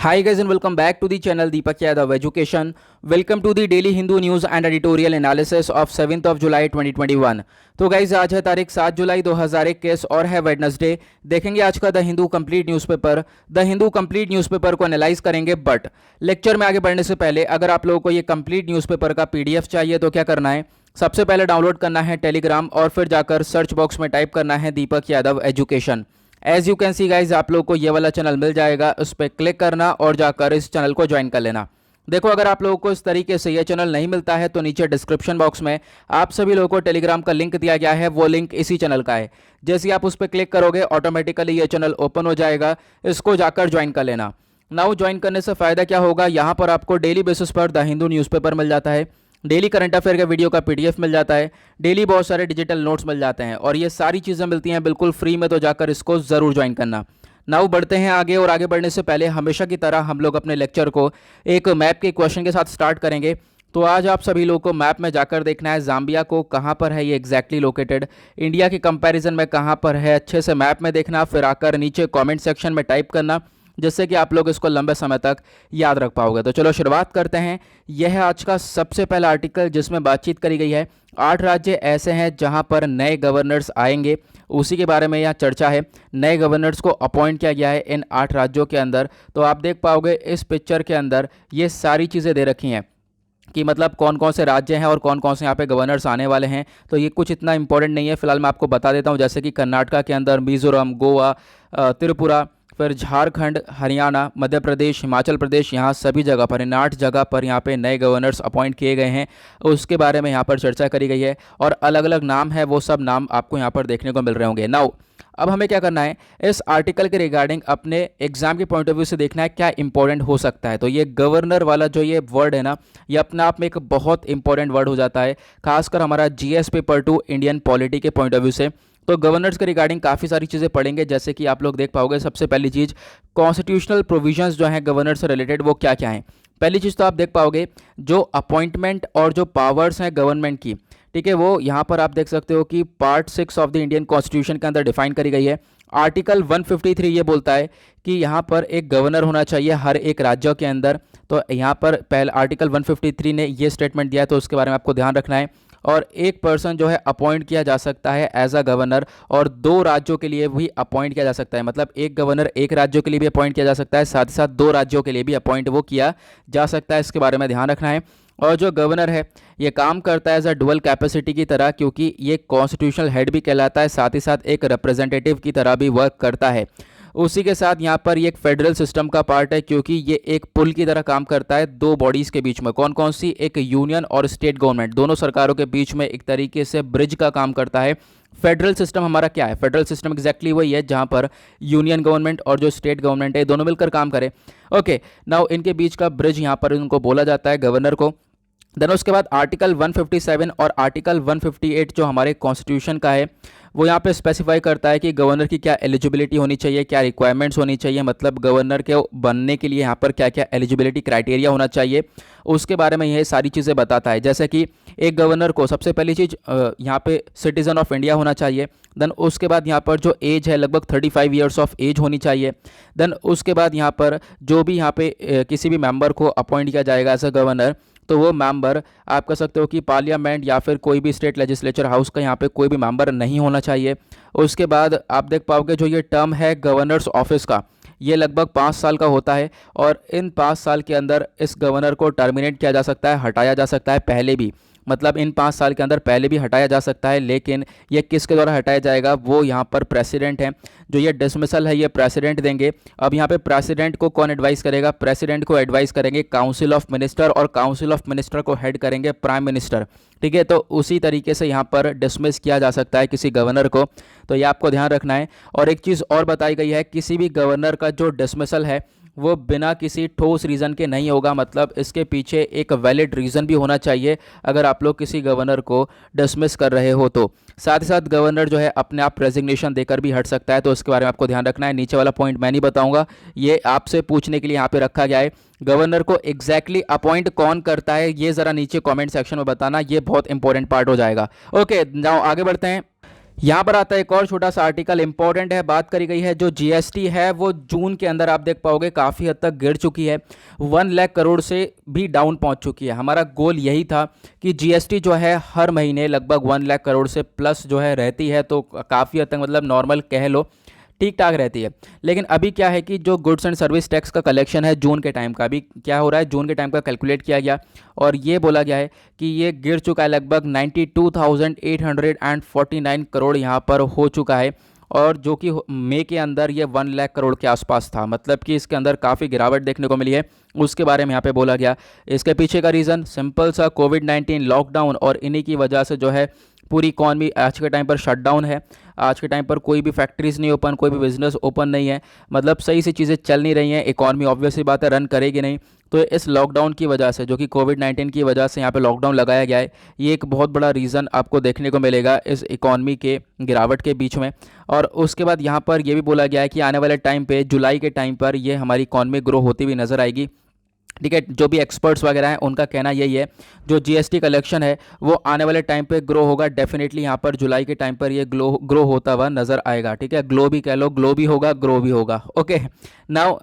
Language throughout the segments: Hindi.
Hi guys and welcome back to the channel Deepak Yadav Education. Welcome to the daily Hindu news and editorial analysis of 7th of July 2021. तो गाइज आज है तारीख 7 जुलाई 2021 और है वेडनेसडे। देखेंगे आज का the Hindu complete newspaper. The Hindu complete newspaper को एनालाइज करेंगे, बट लेक्चर में आगे बढ़ने से पहले अगर आप लोगों को ये कंप्लीट न्यूज़पेपर का पीडीएफ चाहिए तो क्या करना है, सबसे पहले डाउनलोड करना है टेलीग्राम और फिर जाकर सर्च बॉक्स में टाइप करना है Deepak Yadav education. As you can see guys आप लोग को ये वाला चैनल मिल जाएगा, उस पर क्लिक करना और जाकर इस चैनल को ज्वाइन कर लेना। देखो अगर आप लोगों को इस तरीके से ये चैनल नहीं मिलता है तो नीचे डिस्क्रिप्शन बॉक्स में आप सभी लोगों को टेलीग्राम का लिंक दिया गया है, वो लिंक इसी चैनल का है। जैसे ही आप उस पर क्लिक करोगे ऑटोमेटिकली ये चैनल ओपन हो जाएगा, इसको जाकर ज्वाइन कर लेना। नाउ ज्वाइन करने से फ़ायदा क्या होगा, यहाँ पर आपको डेली बेसिस पर द हिंदू न्यूज़पेपर मिल जाता है, डेली करंट अफेयर का वीडियो का पीडीएफ मिल जाता है, डेली बहुत सारे डिजिटल नोट्स मिल जाते हैं और ये सारी चीज़ें मिलती हैं बिल्कुल फ्री में, तो जाकर इसको ज़रूर ज्वाइन करना। नाउ बढ़ते हैं आगे, और आगे बढ़ने से पहले हमेशा की तरह हम लोग अपने लेक्चर को एक मैप के क्वेश्चन के साथ स्टार्ट करेंगे। तो आज आप सभी लोगों को मैप में जाकर देखना है जाम्बिया को कहाँ पर है ये एग्जैक्टली लोकेटेड, इंडिया के कंपैरिजन में कहाँ पर है, अच्छे से मैप में देखना, फिर आकर नीचे कमेंट सेक्शन में टाइप करना, जिससे कि आप लोग इसको लंबे समय तक याद रख पाओगे। तो चलो शुरुआत करते हैं। यह है आज का सबसे पहला आर्टिकल जिसमें बातचीत करी गई है 8 राज्य ऐसे हैं जहां पर नए गवर्नर्स आएंगे, उसी के बारे में यहाँ चर्चा है। नए गवर्नर्स को अपॉइंट किया गया है इन 8 राज्यों के अंदर। तो आप देख पाओगे इस पिक्चर के अंदर ये सारी चीज़ें दे रखी हैं कि मतलब कौन कौन से राज्य हैं और कौन कौन से यहाँ पे गवर्नर्स आने वाले हैं। तो ये कुछ इतना इंपॉर्टेंट नहीं है, फिलहाल मैं आपको बता देता हूँ। जैसे कि कर्नाटका के अंदर मिजोरम, गोवा, त्रिपुरा, फिर झारखंड, हरियाणा, मध्य प्रदेश, हिमाचल प्रदेश, यहाँ सभी जगह पर इन 8 जगह पर यहाँ पे नए गवर्नर्स अपॉइंट किए गए हैं, उसके बारे में यहाँ पर चर्चा करी गई है और अलग अलग नाम है, वो सब नाम आपको यहाँ पर देखने को मिल रहे होंगे। नाउ अब हमें क्या करना है, इस आर्टिकल के रिगार्डिंग अपने एग्जाम के पॉइंट ऑफ व्यू से देखना है क्या इंपॉर्टेंट हो सकता है। तो ये गवर्नर वाला जो ये वर्ड है ना, ये अपने आप में एक बहुत इंपॉर्टेंट वर्ड हो जाता है, खासकर हमारा जीएस पेपर 2 इंडियन पॉलिटी के पॉइंट ऑफ व्यू से। तो गवर्नर्स के रिगार्डिंग काफ़ी सारी चीज़ें पढ़ेंगे, जैसे कि आप लोग देख पाओगे सबसे पहली चीज़ कॉन्स्टिट्यूशनल प्रोविजंस जो हैं गवर्नर से रिलेटेड वो क्या क्या हैं। पहली चीज़ तो आप देख पाओगे जो अपॉइंटमेंट और जो पावर्स हैं गवर्नमेंट की, ठीक है, वो यहाँ पर आप देख सकते हो कि part 6 of the Indian constitution के अंदर डिफाइन करी गई है। आर्टिकल 153 ये बोलता है कि यहाँ पर एक गवर्नर होना चाहिए हर एक राज्यों के अंदर। तो यहाँ पर पहले आर्टिकल 153 ने ये स्टेटमेंट दिया है, तो उसके बारे में आपको ध्यान रखना है। और एक पर्सन जो है अपॉइंट किया जा सकता है एज अ गवर्नर, और 2 राज्यों के लिए भी अपॉइंट किया जा सकता है, मतलब एक गवर्नर एक राज्यों के लिए भी अपॉइंट किया जा सकता है, साथ ही साथ 2 राज्यों के लिए भी अपॉइंट वो किया जा सकता है, इसके बारे में ध्यान रखना है। और जो गवर्नर है ये काम करता है एज अ डुअल कैपेसिटी की तरह, क्योंकि ये कॉन्स्टिट्यूशनल हेड भी कहलाता है, साथ ही साथ एक रिप्रेजेंटेटिव की तरह भी वर्क करता है। उसी के साथ यहाँ पर ये एक फेडरल सिस्टम का पार्ट है, क्योंकि ये एक पुल की तरह काम करता है 2 बॉडीज़ के बीच में। कौन कौन सी, एक यूनियन और स्टेट गवर्नमेंट, दोनों सरकारों के बीच में एक तरीके से ब्रिज का काम करता है। फेडरल सिस्टम हमारा क्या है, फेडरल सिस्टम एग्जैक्टली वही है जहाँ पर यूनियन गवर्नमेंट और जो स्टेट गवर्नमेंट है दोनों मिलकर काम करें। ओके, नाउ इनके बीच का ब्रिज यहाँ पर उनको बोला जाता है गवर्नर को। देन उसके बाद आर्टिकल 157 और आर्टिकल 158 जो हमारे कॉन्स्टिट्यूशन का है वो यहाँ पे स्पेसिफाई करता है कि गवर्नर की क्या एलिजिबिलिटी होनी चाहिए, क्या रिक्वायरमेंट्स होनी चाहिए, मतलब गवर्नर के बनने के लिए यहाँ पर क्या क्या एलिजिबिलिटी क्राइटेरिया होना चाहिए, उसके बारे में यह सारी चीज़ें बताता है। जैसे कि एक गवर्नर को सबसे पहली चीज़ यहाँ पे सिटीज़न ऑफ इंडिया होना चाहिए। देन उसके बाद यहाँ पर जो एज है लगभग 35 ईयर्स ऑफ एज होनी चाहिए। देन उसके बाद यहाँ पर जो भी यहाँ पे किसी भी मेंबर को अपॉइंट किया जाएगा एज अ गवर्नर, तो वो मेंबर आप कह सकते हो कि पार्लियामेंट या फिर कोई भी स्टेट लेजिस्लेचर हाउस का यहाँ पे कोई भी मेंबर नहीं होना चाहिए। उसके बाद आप देख पाओगे जो ये टर्म है गवर्नर्स ऑफिस का, ये लगभग 5 साल का होता है, और इन 5 साल के अंदर इस गवर्नर को टर्मिनेट किया जा सकता है, हटाया जा सकता है पहले भी, मतलब इन 5 साल के अंदर पहले भी हटाया जा सकता है। लेकिन ये किसके द्वारा हटाया जाएगा, वो यहाँ पर प्रेसिडेंट है, जो ये डिसमिसल है ये प्रेसिडेंट देंगे। अब यहाँ पे प्रेसिडेंट को कौन एडवाइस करेगा, प्रेसिडेंट को एडवाइस करेंगे काउंसिल ऑफ मिनिस्टर, और काउंसिल ऑफ मिनिस्टर को हेड करेंगे प्राइम मिनिस्टर, ठीक है। तो उसी तरीके से यहाँ पर डिसमिस किया जा सकता है किसी गवर्नर को, तो ये आपको ध्यान रखना है। और एक चीज़ और बताई गई है, किसी भी गवर्नर का जो डिसमिसल है वो बिना किसी ठोस रीज़न के नहीं होगा, मतलब इसके पीछे एक वैलिड रीज़न भी होना चाहिए अगर आप लोग किसी गवर्नर को डिसमिस कर रहे हो तो। साथ ही साथ गवर्नर जो है अपने आप रेजिग्नेशन देकर भी हट सकता है, तो इसके बारे में आपको ध्यान रखना है। नीचे वाला पॉइंट मैं नहीं बताऊंगा, ये आपसे पूछने के लिए यहाँ पे रखा गया है। गवर्नर को एग्जैक्टली अपॉइंट कौन करता है ये ज़रा नीचे कॉमेंट सेक्शन में बताना, ये बहुत इंपॉर्टेंट पार्ट हो जाएगा। ओके, नाउ आगे बढ़ते हैं। यहाँ पर आता है एक और छोटा सा आर्टिकल इंपॉर्टेंट है, बात करी गई है जो जीएसटी है वो जून के अंदर आप देख पाओगे काफ़ी हद तक गिर चुकी है, 1 लाख करोड़ से भी डाउन पहुँच चुकी है। हमारा गोल यही था कि जीएसटी जो है हर महीने लगभग 1 लाख करोड़ से प्लस जो है रहती है, तो काफ़ी हद तक मतलब नॉर्मल कह लो ठीक ठाक रहती है। लेकिन अभी क्या है कि जो गुड्स एंड सर्विस टैक्स का कलेक्शन है जून के टाइम का, अभी क्या हो रहा है, जून के टाइम का कैलकुलेट किया गया और ये बोला गया है कि ये गिर चुका है, लगभग 92,849 करोड़ यहाँ पर हो चुका है, और जो कि मई के अंदर ये 1 लाख करोड़ के आसपास था, मतलब कि इसके अंदर काफ़ी गिरावट देखने को मिली है। उसके बारे में यहाँ पे बोला गया। इसके पीछे का रीज़न सिंपल सा कोविड-19 लॉकडाउन और इन्हीं की वजह से जो है पूरी इकॉनमी आज के टाइम पर शटडाउन है। आज के टाइम पर कोई भी फैक्ट्रीज़ नहीं ओपन, कोई भी बिजनेस ओपन नहीं है, मतलब सही से चीज़ें चल नहीं रही हैं, इकॉनमी ऑब्वियसली बात है रन करेगी नहीं। तो इस लॉकडाउन की वजह से, जो कि कोविड-19 की वजह से यहाँ पे लॉकडाउन लगाया गया है, ये एक बहुत बड़ा रीज़न आपको देखने को मिलेगा इस इकॉनमी के गिरावट के बीच में। और उसके बाद यहाँ पर ये भी बोला गया है कि आने वाले टाइम पे जुलाई के टाइम पर ये हमारी इकॉनमी ग्रो होती हुई नज़र आएगी। ठीक है, जो भी एक्सपर्ट्स वगैरह हैं उनका कहना यही है, जो जीएसटी कलेक्शन है वो आने वाले टाइम पे ग्रो होगा, डेफिनेटली यहाँ पर जुलाई के टाइम पर ये ग्रो होता हुआ नज़र आएगा। ठीक है, ग्लो भी कह लो, ग्लो भी होगा, ग्रो भी होगा। ओके, नाउ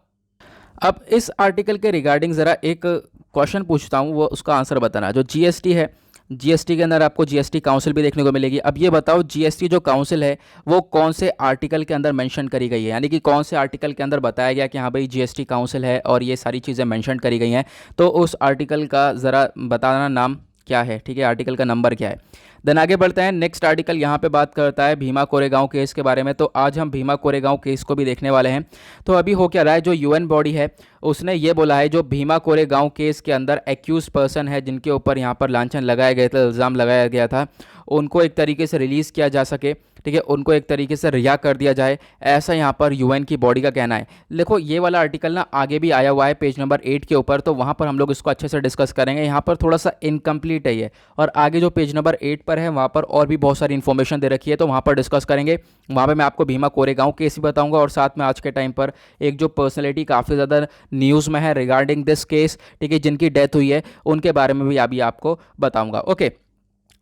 अब इस आर्टिकल के रिगार्डिंग ज़रा एक क्वेश्चन पूछता हूँ, वो उसका आंसर बताना। जो जीएसटी है, जीएसटी के अंदर आपको जीएसटी काउंसिल भी देखने को मिलेगी। अब ये बताओ जीएसटी जो काउंसिल है वो कौन से आर्टिकल के अंदर मेंशन करी गई है, यानी कि कौन से आर्टिकल के अंदर बताया गया कि हाँ भाई जीएसटी काउंसिल है और ये सारी चीज़ें मेंशन करी गई हैं। तो उस आर्टिकल का ज़रा बताना नाम क्या है, ठीक है, आर्टिकल का नंबर क्या है। देन आगे बढ़ते हैं। नेक्स्ट आर्टिकल यहाँ पे बात करता है भीमा कोरेगांव केस के बारे में। तो आज हम भीमा कोरेगांव केस को भी देखने वाले हैं। तो अभी हो क्या रहा है, जो यूएन बॉडी है उसने ये बोला है, जो भीमा कोरेगांव केस के अंदर एक्यूज पर्सन है, जिनके ऊपर यहाँ पर लांछन लगाया गया था, इल्ज़ाम लगाया गया था, उनको एक तरीके से रिलीज़ किया जा सके। ठीक है, उनको एक तरीके से रिहा कर दिया जाए, ऐसा यहाँ पर यूएन की बॉडी का कहना है। देखो ये वाला आर्टिकल ना आगे भी आया हुआ है पेज नंबर 8 के ऊपर, तो वहाँ पर हम लोग इसको अच्छे से डिस्कस करेंगे। यहाँ पर थोड़ा सा इनकम्प्लीट है ये, और आगे जो पेज नंबर 8 पर है वहाँ पर और भी बहुत सारी इन्फॉर्मेशन दे रखी है, तो वहाँ पर डिस्कस करेंगे। वहाँ पर मैं आपको भीमा कोरेगांव केस भी बताऊँगा, और साथ में आज के टाइम पर एक जो पर्सनैलिटी काफ़ी ज़्यादा न्यूज़ में है रिगार्डिंग दिस केस, ठीक है, जिनकी डेथ हुई है, उनके बारे में भी अभी आपको बताऊँगा। ओके,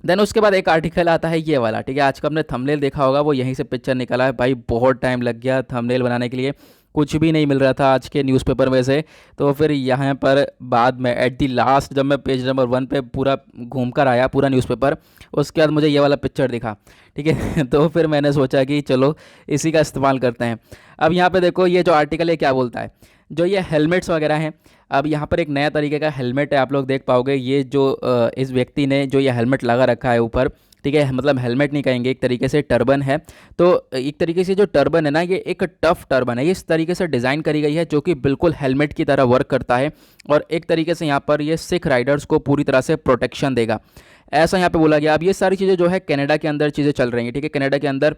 देन उसके बाद एक आर्टिकल आता है ये वाला। ठीक है, आज का आपने थंबनेल देखा होगा, वो यहीं से पिक्चर निकला है भाई, बहुत टाइम लग गया थंबनेल बनाने के लिए, कुछ भी नहीं मिल रहा था आज के न्यूज़पेपर में से। तो फिर यहाँ पर बाद में एट दी लास्ट जब मैं पेज नंबर 1 पे पूरा घूम कर आया पूरा न्यूज़पेपर, उसके बाद मुझे ये वाला पिक्चर दिखा। ठीक है तो फिर मैंने सोचा कि चलो इसी का इस्तेमाल करते हैं। अब यहाँ पे देखो ये जो आर्टिकल है क्या बोलता है, जो ये हेलमेट्स वगैरह हैं, अब यहाँ पर एक नया तरीके का हेलमेट है, आप लोग देख पाओगे। ये जो इस व्यक्ति ने जो ये हेलमेट लगा रखा है ऊपर, ठीक है, मतलब हेलमेट नहीं कहेंगे, एक तरीके से टर्बन है। तो एक तरीके से जो टर्बन है ना, ये एक टफ टर्बन है, ये इस तरीके से डिज़ाइन करी गई है जो कि बिल्कुल हेलमेट की तरह वर्क करता है, और एक तरीके से यहाँ पर ये सिख राइडर्स को पूरी तरह से प्रोटेक्शन देगा, ऐसा यहाँ पे बोला गया। अब ये सारी चीज़ें जो है कनाडा के अंदर चीज़ें चल रही हैं। ठीक है, कनाडा के अंदर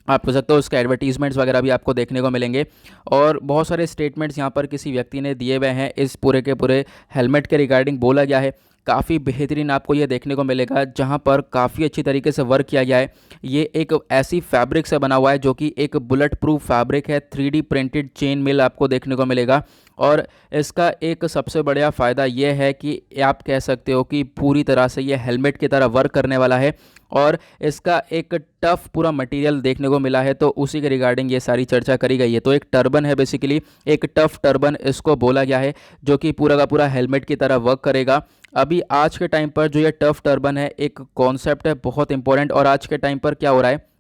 आप कह सकते हो उसके एडवर्टीजमेंट्स वगैरह भी आपको देखने को मिलेंगे, और बहुत सारे स्टेटमेंट्स यहाँ पर किसी व्यक्ति ने दिए हुए हैं इस पूरे के पूरे हेलमेट के रिगार्डिंग। बोला गया है काफ़ी बेहतरीन आपको ये देखने को मिलेगा, जहाँ पर काफ़ी अच्छी तरीके से वर्क किया गया है। ये एक ऐसी फैब्रिक से बना हुआ है जो कि एक बुलेट प्रूफ फैब्रिक है, 3D प्रिंटेड चेन मिल आपको देखने को मिलेगा। और इसका एक सबसे बड़ा फ़ायदा ये है कि आप कह सकते हो कि पूरी तरह से ये हेलमेट की तरह वर्क करने वाला है, और इसका एक टफ पूरा मटेरियल देखने को मिला है, तो उसी के रिगार्डिंग ये सारी चर्चा करी गई है। तो एक टर्बन है, बेसिकली एक टफ टर्बन इसको बोला गया है, जो कि पूरा का पूरा हेलमेट की तरह वर्क करेगा। अभी आज के टाइम पर जो ये टफ टर्बन है एक कॉन्सेप्ट है बहुत इंपॉर्टेंट, और आज के टाइम पर क्या हो रहा है,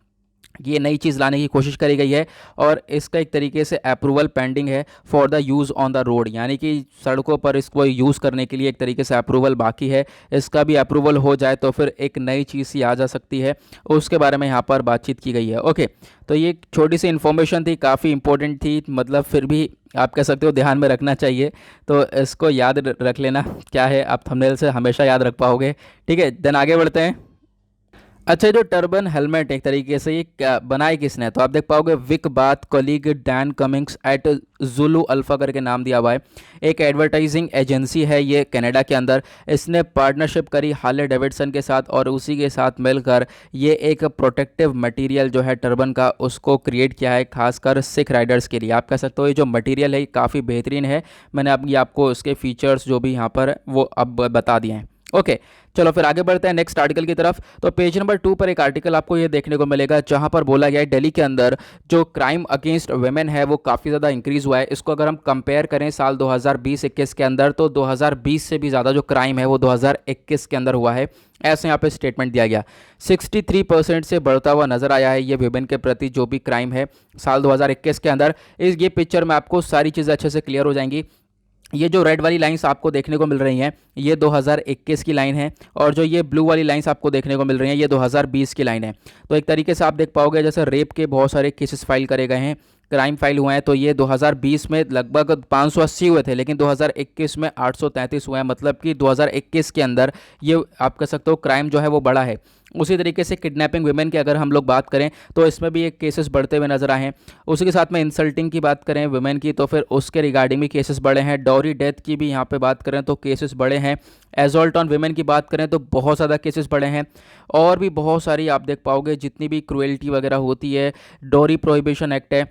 ये नई चीज़ लाने की कोशिश करी गई है, और इसका एक तरीके से अप्रूवल पेंडिंग है for the use on the road, यानी कि सड़कों पर इसको यूज़ करने के लिए एक तरीके से अप्रूवल बाकी है। इसका भी अप्रूवल हो जाए तो फिर एक नई चीज़ सी आ जा सकती है, उसके बारे में यहाँ पर बातचीत की गई है। ओके, तो ये एक छोटी सी इन्फॉर्मेशन थी, काफ़ी इंपॉर्टेंट थी, मतलब फिर भी आप कह सकते हो ध्यान में रखना चाहिए, तो इसको याद रख लेना। क्या है, आप थंबनेल से हमेशा याद रख पाओगे। ठीक है, देन आगे बढ़ते हैं। अच्छा, जो टर्बन हेलमेट एक तरीके से ये क्या बनाए किसने, तो आप देख पाओगे विक बाथ colleague Dan Cummings at Zulu Alpha करके नाम दिया हुआ है। एक एडवर्टाइजिंग एजेंसी है ये कनाडा के अंदर, इसने पार्टनरशिप करी हार्ले डेविडसन के साथ, और उसी के साथ मिलकर ये एक प्रोटेक्टिव मटेरियल जो है टर्बन का उसको क्रिएट किया है, खासकर सिख राइडर्स के लिए। आप कह सकते हो ये जो मटेरियल है काफ़ी बेहतरीन है। मैंने अभी आपको इसके फीचर्स जो भी यहाँ पर वो अब बता दिए हैं। ओके चलो फिर आगे बढ़ते हैं नेक्स्ट आर्टिकल की तरफ। तो पेज नंबर 2 पर एक आर्टिकल आपको ये देखने को मिलेगा जहां पर बोला गया है दिल्ली के अंदर जो क्राइम अगेंस्ट वुमेन है वो काफ़ी ज़्यादा इंक्रीज़ हुआ है। इसको अगर हम कंपेयर करें साल 2020-21 के अंदर तो 2020 से भी ज़्यादा जो क्राइम है वो 2021 के अंदर हुआ है, ऐसे यहाँ पे स्टेटमेंट दिया गया। 63% से बढ़ता हुआ नजर आया है ये वुमेन के प्रति जो भी क्राइम है साल 2021 के अंदर। ये पिक्चर में आपको सारी चीज़ें अच्छे से क्लियर हो जाएंगी। ये जो रेड वाली लाइंस आपको देखने को मिल रही हैं ये 2021 की लाइन है, और जो ये ब्लू वाली लाइंस आपको देखने को मिल रही हैं ये 2020 की लाइन है। तो एक तरीके से आप देख पाओगे जैसे रेप के बहुत सारे केसेस फाइल करे गए हैं, क्राइम फाइल हुए हैं, तो ये 2020 में लगभग 580 हुए थे, लेकिन 2021 में 833 हुए हैं। मतलब कि 2021 के अंदर ये आप कह सकते हो क्राइम जो है वो बढ़ा है। उसी तरीके से किडनैपिंग वुमेन की अगर हम लोग बात करें तो इसमें भी एक केसेस बढ़ते हुए नजर आए हैं। उसी के साथ में इंसल्टिंग की बात करें वुमेन की तो फिर उसके रिगार्डिंग भी केसेस बढ़े हैं। डॉरी डेथ की भी यहाँ पे बात करें तो केसेस बढ़े हैं। एजॉल्ट ऑन वुमेन की बात करें तो बहुत ज़्यादा केसेस बढ़े हैं, और भी बहुत सारी आप देख पाओगे जितनी भी क्रुएल्टी वगैरह होती है, डॉरी प्रोहिबिशन एक्ट है,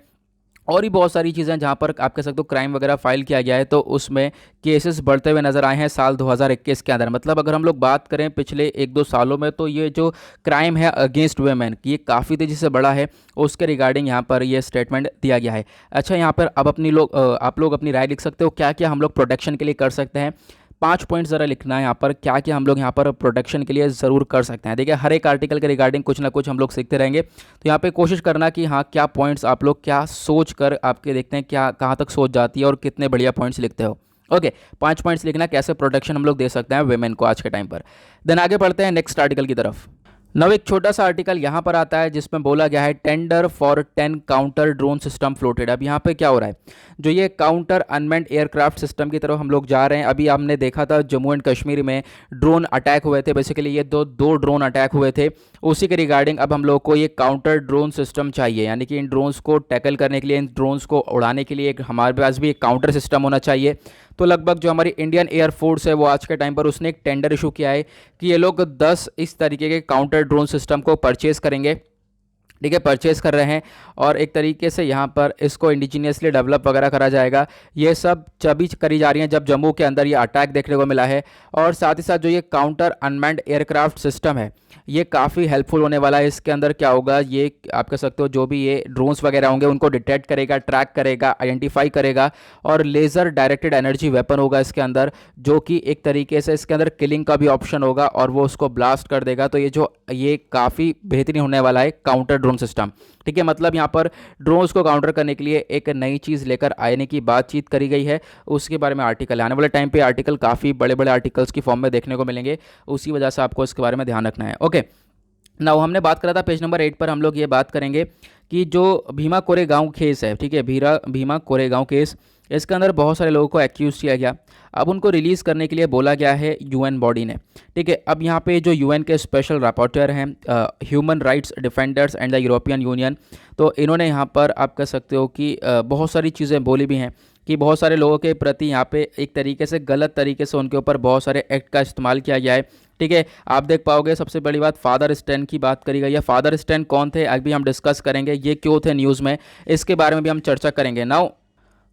और भी बहुत सारी चीज़ें जहाँ पर आप कह सकते हो क्राइम वगैरह फाइल किया गया है, तो उसमें केसेस बढ़ते हुए नजर आए हैं साल 2021 के अंदर। मतलब अगर हम लोग बात करें पिछले 1-2 सालों में तो ये जो क्राइम है अगेंस्ट वुमेन ये काफ़ी तेज़ी से बढ़ा है, उसके रिगार्डिंग यहाँ पर ये स्टेटमेंट दिया गया है। अच्छा, यहाँ पर अब आप लोग अपनी राय लिख सकते हो क्या क्या हम लोग प्रोटेक्शन के लिए कर सकते हैं। 5 पॉइंट ज़रा लिखना है यहाँ पर, क्या क्या हम लोग यहाँ पर प्रोटेक्शन के लिए ज़रूर कर सकते हैं। देखिए हर एक आर्टिकल के रिगार्डिंग कुछ ना कुछ हम लोग सीखते रहेंगे, तो यहाँ पे कोशिश करना कि हाँ क्या पॉइंट्स आप लोग क्या सोच कर आपके देखते हैं क्या कहाँ तक सोच जाती है और कितने बढ़िया पॉइंट्स लिखते हो। ओके 5 पॉइंट्स लिखना कैसे प्रोटेक्शन हम लोग दे सकते हैं वेमेन को आज के टाइम पर। देन आगे बढ़ते हैं नेक्स्ट आर्टिकल की तरफ। नव एक छोटा सा आर्टिकल यहाँ पर आता है जिसमें बोला गया है tender for 10 counter drone system floated. अब यहाँ पे क्या हो रहा है, जो ये काउंटर अनमैन्ड एयरक्राफ्ट सिस्टम की तरफ हम लोग जा रहे हैं। अभी हमने देखा था जम्मू एंड कश्मीर में ड्रोन अटैक हुए थे, बेसिकली ये दो ड्रोन अटैक हुए थे, उसी के रिगार्डिंग अब हम लोग को ये काउंटर ड्रोन सिस्टम चाहिए, यानी कि इन ड्रोन्स को टैकल करने के लिए, इन ड्रोन्स को उड़ाने के लिए एक हमारे पास भी एक काउंटर सिस्टम होना चाहिए। तो लगभग जो हमारी इंडियन एयरफोर्स है वो आज के टाइम पर उसने एक टेंडर इशू किया है कि ये लोग 10 इस तरीके के काउंटर ड्रोन सिस्टम को परचेज़ करेंगे, ठीक है, परचेज़ कर रहे हैं, और एक तरीके से यहाँ पर इसको इंडिजीनियसली डेवलप वगैरह करा जाएगा। ये सब तभी करी जा रही हैं जब जम्मू के अंदर ये अटैक देखने को मिला है। और साथ ही साथ जो ये काउंटर अनमैन्ड एयरक्राफ्ट सिस्टम है ये काफ़ी हेल्पफुल होने वाला है। इसके अंदर क्या होगा, ये आप कह सकते हो जो भी ये ड्रोन्स वगैरह होंगे उनको डिटेक्ट करेगा, ट्रैक करेगा, आइडेंटिफाई करेगा, और लेज़र डायरेक्टेड एनर्जी वेपन होगा इसके अंदर, जो कि एक तरीके से इसके अंदर किलिंग का भी ऑप्शन होगा और वो उसको ब्लास्ट कर देगा। तो ये काफ़ी बेहतरीन होने वाला है काउंटर ड्रोन सिस्टम, ठीक है। मतलब यहाँ पर ड्रोन्स को काउंटर करने के लिए एक नई चीज़ लेकर आने की बातचीत करी गई है, उसके बारे में आर्टिकल आने वाले टाइम पे आर्टिकल काफ़ी बड़े बड़े आर्टिकल्स की फॉर्म में देखने को मिलेंगे, उसी वजह से आपको इसके बारे में ध्यान रखना है। ओके नाउ हमने बात करा था पेज नंबर 8 पर हम लोग ये बात करेंगे कि जो भीमा कोरेगांव केस है, ठीक है, भीमा कोरेगांव केस, इसके अंदर बहुत सारे लोगों को एक्यूज़ किया गया। अब उनको रिलीज़ करने के लिए बोला गया है यूएन बॉडी ने, ठीक है। अब यहाँ पे जो यूएन के स्पेशल रैपोर्टर हैं human rights defenders and the European union, तो इन्होंने यहाँ पर आप कह सकते हो कि बहुत सारी चीज़ें बोली भी हैं कि बहुत सारे लोगों के प्रति यहाँ पे एक तरीके से गलत तरीके से उनके ऊपर बहुत सारे एक्ट का इस्तेमाल किया गया है, ठीक है। आप देख पाओगे सबसे बड़ी बात फादर स्टैन की बात करी गई है। फादर स्टैन कौन थे अभी हम डिस्कस करेंगे, ये क्यों थे न्यूज़ में, इसके बारे में भी हम चर्चा करेंगे। नाउ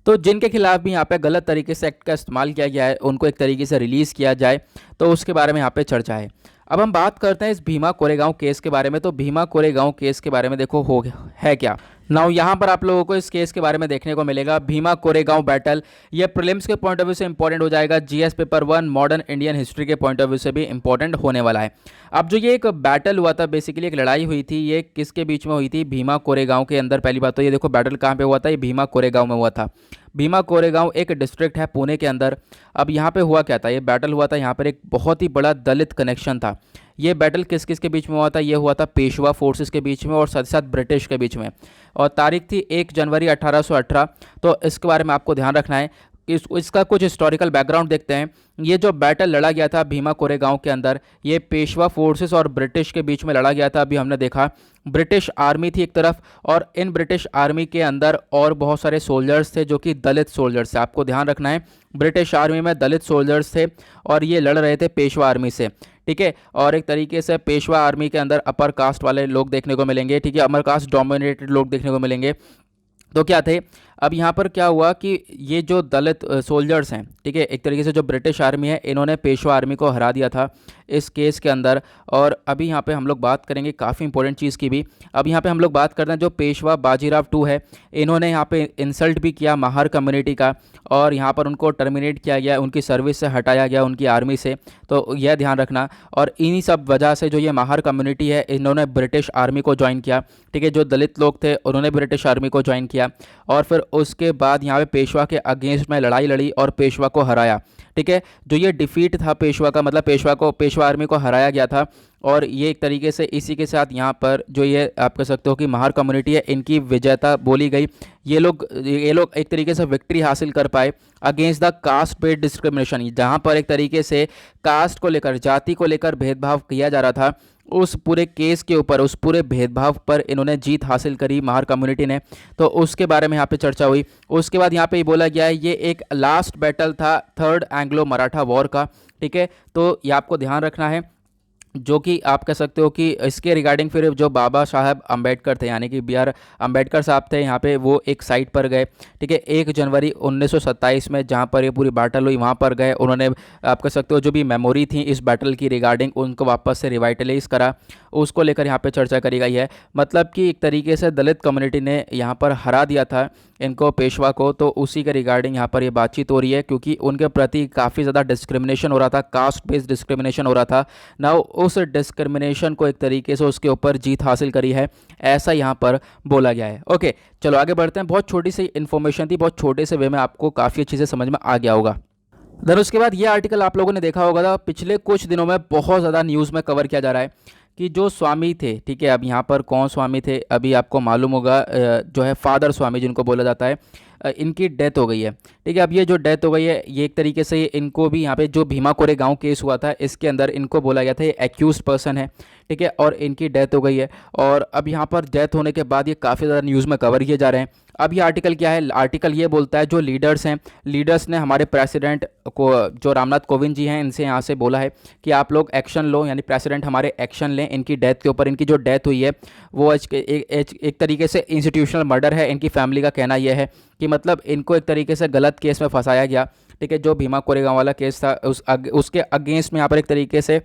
तो जिनके खिलाफ भी यहाँ पे गलत तरीके से एक्ट का इस्तेमाल किया गया है उनको एक तरीके से रिलीज़ किया जाए, तो उसके बारे में यहाँ पे चर्चा है। अब हम बात करते हैं इस भीमा कोरेगांव केस के बारे में। तो भीमा कोरेगांव केस के बारे में देखो हो है क्या। नाउ यहाँ पर आप लोगों को इस केस के बारे में देखने को मिलेगा भीमा कोरेगांव बैटल, ये प्रीलिम्स के पॉइंट ऑफ व्यू से इंपॉर्टेंट हो जाएगा, GS paper 1 modern Indian history के पॉइंट ऑफ व्यू से भी इंपॉर्टेंट होने वाला है। अब जो ये एक बैटल हुआ था, बेसिकली एक लड़ाई हुई थी, ये किसके बीच में हुई थी, भीमा कोरेगांव के अंदर। पहली बात तो ये देखो बैटल कहाँ पे हुआ था, ये भीमा कोरेगांव में हुआ था। भीमा कोरेगांव एक डिस्ट्रिक्ट है पुणे के अंदर। अब यहाँ पे हुआ क्या था, ये बैटल हुआ था, यहाँ पर एक बहुत ही बड़ा दलित कनेक्शन था। ये बैटल किस किस के बीच में हुआ था, ये हुआ था पेशवा फोर्सेस के बीच में और साथ साथ ब्रिटिश के बीच में, और तारीख थी 1 जनवरी 1818। तो इसके बारे में आपको ध्यान रखना है कि इसका कुछ हिस्टोरिकल बैकग्राउंड देखते हैं। ये जो बैटल लड़ा गया था भीमा कोरेगांव के अंदर, ये पेशवा फोर्सेस और ब्रिटिश के बीच में लड़ा गया था। अभी हमने देखा ब्रिटिश आर्मी थी एक तरफ, और इन ब्रिटिश आर्मी के अंदर और बहुत सारे सोल्जर्स थे जो कि दलित सोल्जर्स थे। आपको ध्यान रखना है ब्रिटिश आर्मी में दलित सोल्जर्स थे और ये लड़ रहे थे पेशवा आर्मी से, ठीक है। और एक तरीके से पेशवा आर्मी के अंदर अपर कास्ट वाले लोग देखने को मिलेंगे, ठीक है, अपर कास्ट डोमिनेटेड लोग देखने को मिलेंगे। तो क्या थे, अब यहाँ पर क्या हुआ कि ये जो दलित सोल्जर्स हैं, ठीक है, एक तरीके से जो ब्रिटिश आर्मी है, इन्होंने पेशवा आर्मी को हरा दिया था इस केस के अंदर। और अभी यहाँ पे हम लोग बात करेंगे काफ़ी इंपॉर्टेंट चीज़ की भी। अब यहाँ पे हम लोग बात करते हैं जो पेशवा बाजीराव टू है, इन्होंने यहाँ पे इंसल्ट भी किया महार कम्युनिटी का, और यहाँ पर उनको टर्मिनेट किया गया, उनकी सर्विस से हटाया गया, उनकी आर्मी से। तो यह ध्यान रखना। और इन्हीं सब वजह से जो ये महार कम्युनिटी है, इन्होंने ब्रिटिश आर्मी को ज्वाइन किया, ठीक है। जो दलित लोग थे उन्होंने ब्रिटिश आर्मी को ज्वाइन किया, और फिर उसके बाद यहाँ पे पेशवा के अगेंस्ट में लड़ाई लड़ी और पेशवा को हराया, ठीक है। जो ये डिफीट था पेशवा का, मतलब पेशवा आर्मी को हराया गया था। और ये एक तरीके से इसी के साथ यहाँ पर जो ये आप कह सकते हो कि महार कम्युनिटी है, इनकी विजेता बोली गई। ये लोग एक तरीके से विक्ट्री हासिल कर पाए against the caste based discrimination, जहाँ पर एक तरीके से कास्ट को लेकर, जाति को लेकर भेदभाव किया जा रहा था, उस पूरे केस के ऊपर, उस पूरे भेदभाव पर इन्होंने जीत हासिल करी महार कम्युनिटी ने। तो उसके बारे में यहाँ पे चर्चा हुई। उसके बाद यहाँ पे ये बोला गया है ये एक लास्ट बैटल था थर्ड एंग्लो मराठा वॉर का, ठीक है। तो ये आपको ध्यान रखना है, जो कि आप कह सकते हो कि इसके रिगार्डिंग फिर जो बाबा साहब अम्बेडकर थे, यानी कि BR अम्बेडकर साहब थे, यहाँ पे वो एक साइट पर गए, ठीक है, 1 जनवरी 1927 में, जहाँ पर ये पूरी बैटल हुई, वहाँ पर गए। उन्होंने आप कह सकते हो जो भी मेमोरी थी इस बैटल की रिगार्डिंग, उनको वापस से रिवाइटलाइज करा, उसको लेकर यहाँ पे चर्चा करी गई है। मतलब कि एक तरीके से दलित कम्युनिटी ने यहाँ पर हरा दिया था इनको, पेशवा को। तो उसी के रिगार्डिंग यहाँ पर ये बातचीत हो रही है, क्योंकि उनके प्रति काफ़ी ज़्यादा डिस्क्रिमिनेशन हो रहा था, कास्ट बेस्ड डिस्क्रिमिनेशन हो रहा था ना। उस डिस्क्रिमिनेशन को एक तरीके से उसके ऊपर जीत हासिल करी है, ऐसा यहाँ पर बोला गया है। ओके, चलो आगे बढ़ते हैं। बहुत छोटी सी इन्फॉर्मेशन थी, बहुत छोटे से वे में आपको काफ़ी अच्छे से समझ में आ गया होगा। देन उसके बाद ये आर्टिकल आप लोगों ने देखा होगा था, पिछले कुछ दिनों में बहुत ज़्यादा न्यूज़ में कवर किया जा रहा है कि जो स्वामी थे, ठीक है, अब यहाँ पर कौन स्वामी थे अभी आपको मालूम होगा, जो है फादर स्वामी जिनको बोला जाता है, इनकी डेथ हो गई है, ठीक है। अब ये जो डेथ हो गई है, ये एक तरीके से इनको भी यहाँ पे जो भीमा कोरेगांव केस हुआ था इसके अंदर इनको बोला गया था ये एक्यूज पर्सन है, ठीक है, और इनकी डेथ हो गई है। और अब यहाँ पर डेथ होने के बाद ये काफ़ी ज़्यादा न्यूज़ में कवर किए जा रहे हैं। अब ये आर्टिकल क्या है, आर्टिकल ये बोलता है जो लीडर्स हैं, लीडर्स ने हमारे प्रेसिडेंट को, जो रामनाथ कोविंद जी हैं, इनसे यहाँ से बोला है कि आप लोग एक्शन लो, यानी प्रेसिडेंट हमारे एक्शन लें इनकी डेथ के ऊपर। इनकी जो डेथ हुई है वो एक तरीके से इंस्टीट्यूशनल मर्डर है। इनकी फैमिली का कहना यह है कि मतलब इनको एक तरीके से गलत केस में फंसाया गया, ठीक है। जो भीमा कोरेगांव वाला केस था उसके अगेंस्ट में यहाँ पर एक तरीके से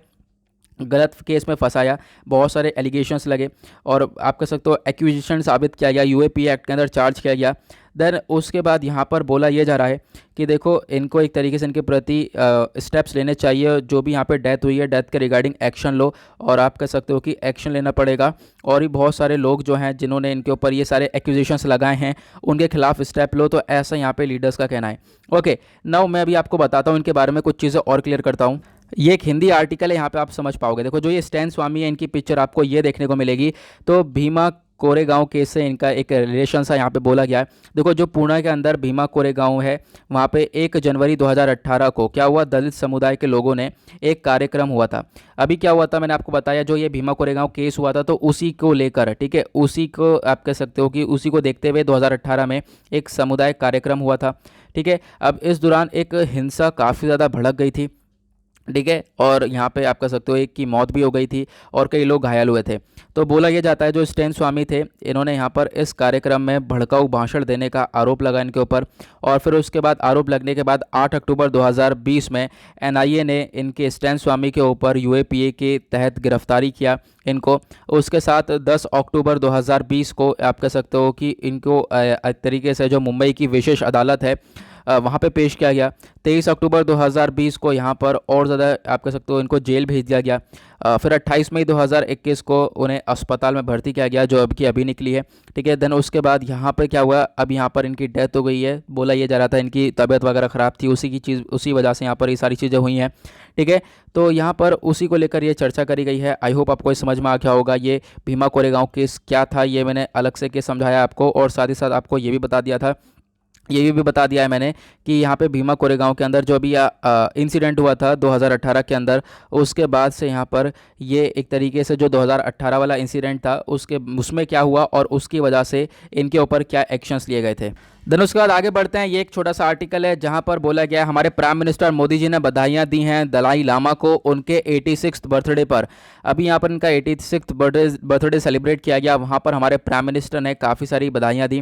गलत केस में फंसाया, बहुत सारे एलिगेशंस लगे और आप कह सकते हो एक्यूजिशन साबित किया गया, UAPA एक्ट के अंदर चार्ज किया गया। देन उसके बाद यहाँ पर बोला यह जा रहा है कि देखो इनको एक तरीके से इनके प्रति स्टेप्स लेने चाहिए, जो भी यहाँ पे डेथ हुई है, डेथ के रिगार्डिंग एक्शन लो, और आप कह सकते हो कि एक्शन लेना पड़ेगा। और भी बहुत सारे लोग जो हैं जिन्होंने इनके ऊपर ये सारे एक्यूजेशंस लगाए हैं, उनके खिलाफ स्टेप लो, तो ऐसा यहाँ पे लीडर्स का कहना है। ओके, नाउ मैं अभी आपको बताता हूँ इनके बारे में, कुछ चीज़ें और क्लियर करता हूँ। ये एक हिंदी आर्टिकल है, यहाँ पे आप समझ पाओगे। देखो जो ये स्टैन स्वामी है, इनकी पिक्चर आपको ये देखने को मिलेगी। तो भीमा कोरेगांव केस से इनका एक रिलेशन सा यहाँ पे बोला गया है। देखो जो पुणे के अंदर भीमा कोरेगांव है, वहाँ पे 1 जनवरी 2018 को क्या हुआ, दलित समुदाय के लोगों ने एक कार्यक्रम हुआ था। अभी क्या हुआ था, मैंने आपको बताया जो ये भीमा कोरेगांव केस हुआ था, तो उसी को लेकर, ठीक है, उसी को आप कह सकते हो कि उसी को देखते हुए 2018 में एक समुदाय कार्यक्रम हुआ था, ठीक है। अब इस दौरान एक हिंसा काफ़ी ज़्यादा भड़क गई थी, ठीक है, और यहाँ पे आप कह सकते हो एक की मौत भी हो गई थी और कई लोग घायल हुए थे। तो बोला यह जाता है जो स्टैन स्वामी थे, इन्होंने यहाँ पर इस कार्यक्रम में भड़काऊ भाषण देने का आरोप लगा इनके ऊपर। और फिर उसके बाद आरोप लगने के बाद 8 अक्टूबर 2020 में NIA ने इनके स्टैन स्वामी के ऊपर UAPA के तहत गिरफ्तारी किया इनको। उसके साथ 10 अक्टूबर 2020 को आप कह सकते हो कि इनको एक तरीके से जो मुंबई की विशेष अदालत है वहाँ पे पेश किया गया। 23 अक्टूबर 2020 को यहाँ पर और ज़्यादा आप कह सकते हो इनको जेल भेज दिया गया। फिर 28 मई 2021 को उन्हें अस्पताल में भर्ती किया गया, जो अभी निकली है, ठीक है। देन उसके बाद यहाँ पे क्या हुआ, अब यहाँ पर इनकी डेथ हो गई है। बोला ये जा रहा था इनकी तबीयत वगैरह ख़राब थी, उसी वजह से यहाँ पर ये सारी चीज़ें हुई हैं, ठीक है। तो यहाँ पर उसी को लेकर ये चर्चा करी गई है। आई होप आपको समझ में आ गया होगा ये भीमा कोरेगांव केस क्या था, ये मैंने अलग से केस समझाया आपको, और साथ ही साथ आपको ये भी बता दिया था, ये भी बता दिया है मैंने कि यहाँ पे भीमा कोरेगांव के अंदर जो भी इंसिडेंट हुआ था 2018 के अंदर, उसके बाद से यहाँ पर ये एक तरीके से जो 2018 वाला इंसिडेंट था उसमें क्या हुआ और उसकी वजह से इनके ऊपर क्या एक्शंस लिए गए थे। देन उसके बाद आगे बढ़ते हैं। ये एक छोटा सा आर्टिकल है जहाँ पर बोला गया है हमारे प्राइम मिनिस्टर मोदी जी ने बधाइयाँ दी हैं दलाई लामा को उनके 86th बर्थडे पर। अभी यहाँ पर इनका 86th बर्थडे सेलिब्रेट किया गया, वहाँ पर हमारे प्राइम मिनिस्टर ने काफ़ी सारी बधाइयाँ दी।